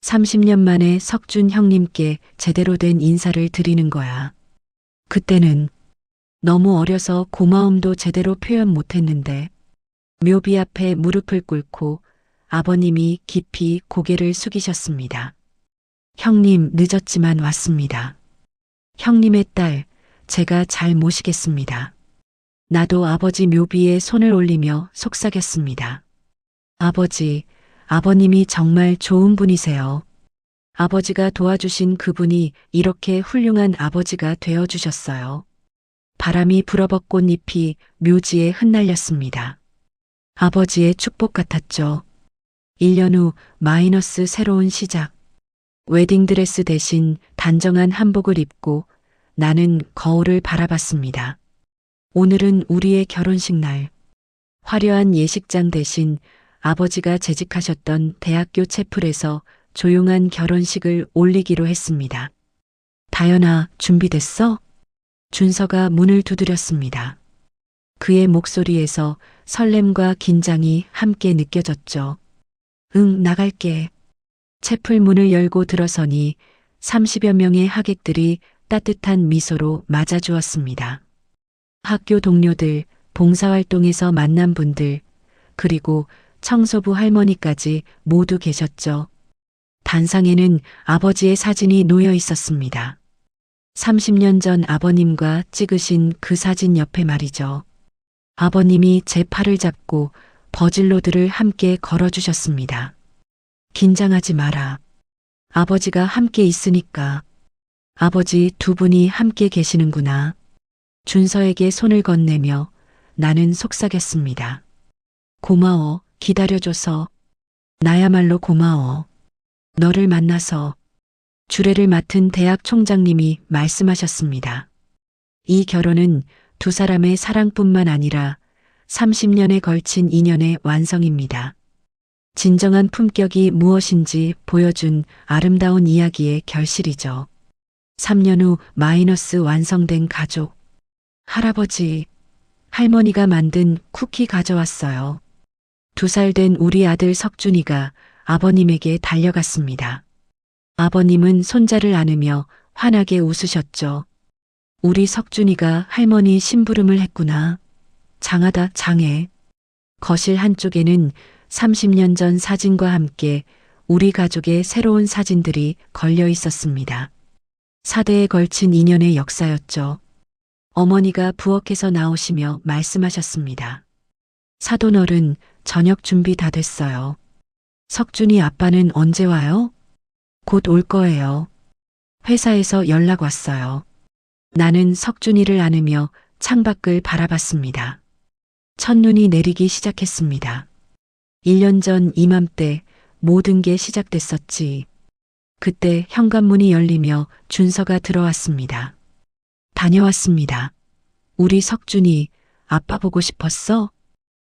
30년 만에 석준 형님께 제대로 된 인사를 드리는 거야. 그때는 너무 어려서 고마움도 제대로 표현 못했는데 묘비 앞에 무릎을 꿇고 아버님이 깊이 고개를 숙이셨습니다. 형님 늦었지만 왔습니다. 형님의 딸, 제가 잘 모시겠습니다. 나도 아버지 묘비에 손을 올리며 속삭였습니다. 아버지, 아버님이 정말 좋은 분이세요. 아버지가 도와주신 그분이 이렇게 훌륭한 아버지가 되어주셨어요. 바람이 불어벗 꽃잎이 묘지에 흩날렸습니다. 아버지의 축복 같았죠. 1년 후 마이너스 새로운 시작. 웨딩드레스 대신 단정한 한복을 입고 나는 거울을 바라봤습니다. 오늘은 우리의 결혼식 날. 화려한 예식장 대신 아버지가 재직하셨던 대학교 채플에서 조용한 결혼식을 올리기로 했습니다. 다연아, 준비됐어? 준서가 문을 두드렸습니다. 그의 목소리에서 설렘과 긴장이 함께 느껴졌죠. 응, 나갈게. 채플 문을 열고 들어서니 30여 명의 하객들이 따뜻한 미소로 맞아주었습니다. 학교 동료들, 봉사활동에서 만난 분들, 그리고 청소부 할머니까지 모두 계셨죠. 단상에는 아버지의 사진이 놓여 있었습니다. 30년 전 아버님과 찍으신 그 사진 옆에 말이죠. 아버님이 제 팔을 잡고 버질로드를 함께 걸어주셨습니다. 긴장하지 마라. 아버지가 함께 있으니까. 아버지 두 분이 함께 계시는구나. 준서에게 손을 건네며 나는 속삭였습니다. 고마워, 기다려줘서. 나야말로 고마워. 너를 만나서. 주례를 맡은 대학 총장님이 말씀하셨습니다. 이 결혼은 두 사람의 사랑뿐만 아니라 30년에 걸친 인연의 완성입니다. 진정한 품격이 무엇인지 보여준 아름다운 이야기의 결실이죠. 3년 후 마이너스 완성된 가족. 할아버지, 할머니가 만든 쿠키 가져왔어요. 2살 된 우리 아들 석준이가 아버님에게 달려갔습니다. 아버님은 손자를 안으며 환하게 웃으셨죠. 우리 석준이가 할머니 심부름을 했구나. 장하다, 장해. 거실 한쪽에는 30년 전 사진과 함께 우리 가족의 새로운 사진들이 걸려 있었습니다. 4대에 걸친 인연의 역사였죠. 어머니가 부엌에서 나오시며 말씀하셨습니다. 사돈어른, 저녁 준비 다 됐어요. 석준이 아빠는 언제 와요? 곧 올 거예요. 회사에서 연락 왔어요. 나는 석준이를 안으며 창밖을 바라봤습니다. 첫눈이 내리기 시작했습니다. 1년 전 이맘때 모든 게 시작됐었지. 그때 현관문이 열리며 준서가 들어왔습니다. 다녀왔습니다. 우리 석준이 아빠 보고 싶었어?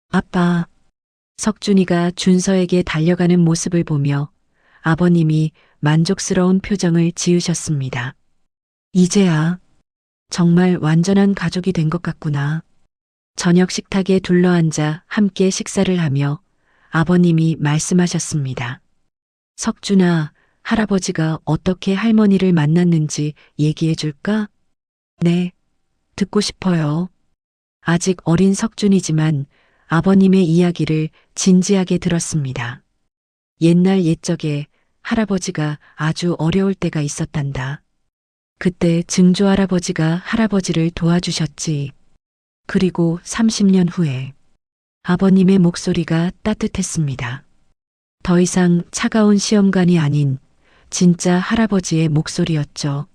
아빠. 석준이가 준서에게 달려가는 모습을 보며 아버님이 만족스러운 표정을 지으셨습니다. 이제야 정말 완전한 가족이 된 것 같구나. 저녁 식탁에 둘러앉아 함께 식사를 하며 아버님이 말씀하셨습니다. 석준아, 할아버지가 어떻게 할머니를 만났는지 얘기해 줄까? 네, 듣고 싶어요. 아직 어린 석준이지만 아버님의 이야기를 진지하게 들었습니다. 옛날 옛적에 할아버지가 아주 어려울 때가 있었단다. 그때 증조 할아버지가 할아버지를 도와주셨지. 그리고 30년 후에 아버님의 목소리가 따뜻했습니다. 더 이상 차가운 시험관이 아닌 진짜 할아버지의 목소리였죠.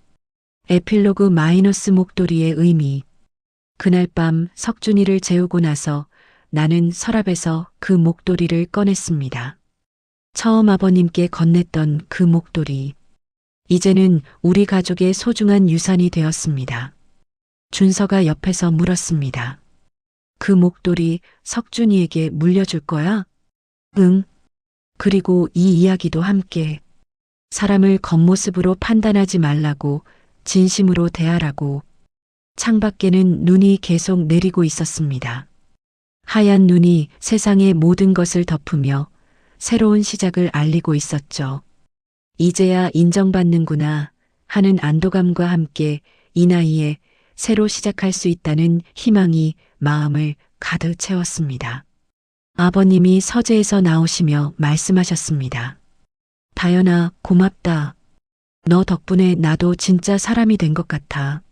에필로그 마이너스 목도리의 의미. 그날 밤 석준이를 재우고 나서 나는 서랍에서 그 목도리를 꺼냈습니다. 처음 아버님께 건넸던 그 목도리. 이제는 우리 가족의 소중한 유산이 되었습니다. 준서가 옆에서 물었습니다. 그 목도리 석준이에게 물려줄 거야? 응. 그리고 이 이야기도 함께 사람을 겉모습으로 판단하지 말라고, 진심으로 대하라고. 창밖에는 눈이 계속 내리고 있었습니다. 하얀 눈이 세상의 모든 것을 덮으며 새로운 시작을 알리고 있었죠. 이제야 인정받는구나 하는 안도감과 함께 이 나이에 새로 시작할 수 있다는 희망이 마음을 가득 채웠습니다. 아버님이 서재에서 나오시며 말씀하셨습니다. 다연아, 고맙다. 너 덕분에 나도 진짜 사람이 된 것 같아.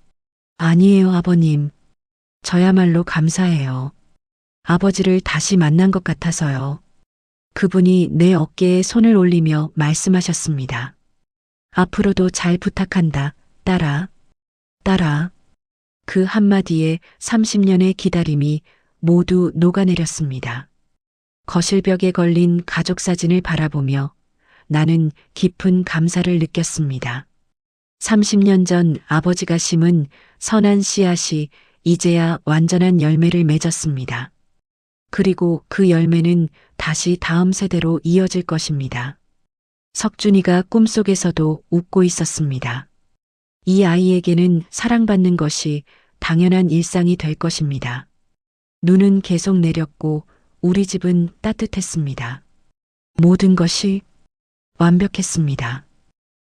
아니에요, 아버님. 저야말로 감사해요. 아버지를 다시 만난 것 같아서요. 그분이 내 어깨에 손을 올리며 말씀하셨습니다. 앞으로도 잘 부탁한다, 딸아. 딸아. 그 한마디에 30년의 기다림이 모두 녹아내렸습니다. 거실벽에 걸린 가족 사진을 바라보며 나는 깊은 감사를 느꼈습니다. 30년 전 아버지가 심은 선한 씨앗이 이제야 완전한 열매를 맺었습니다. 그리고 그 열매는 다시 다음 세대로 이어질 것입니다. 석준이가 꿈속에서도 웃고 있었습니다. 이 아이에게는 사랑받는 것이 당연한 일상이 될 것입니다. 눈은 계속 내렸고 우리 집은 따뜻했습니다. 모든 것이 완벽했습니다.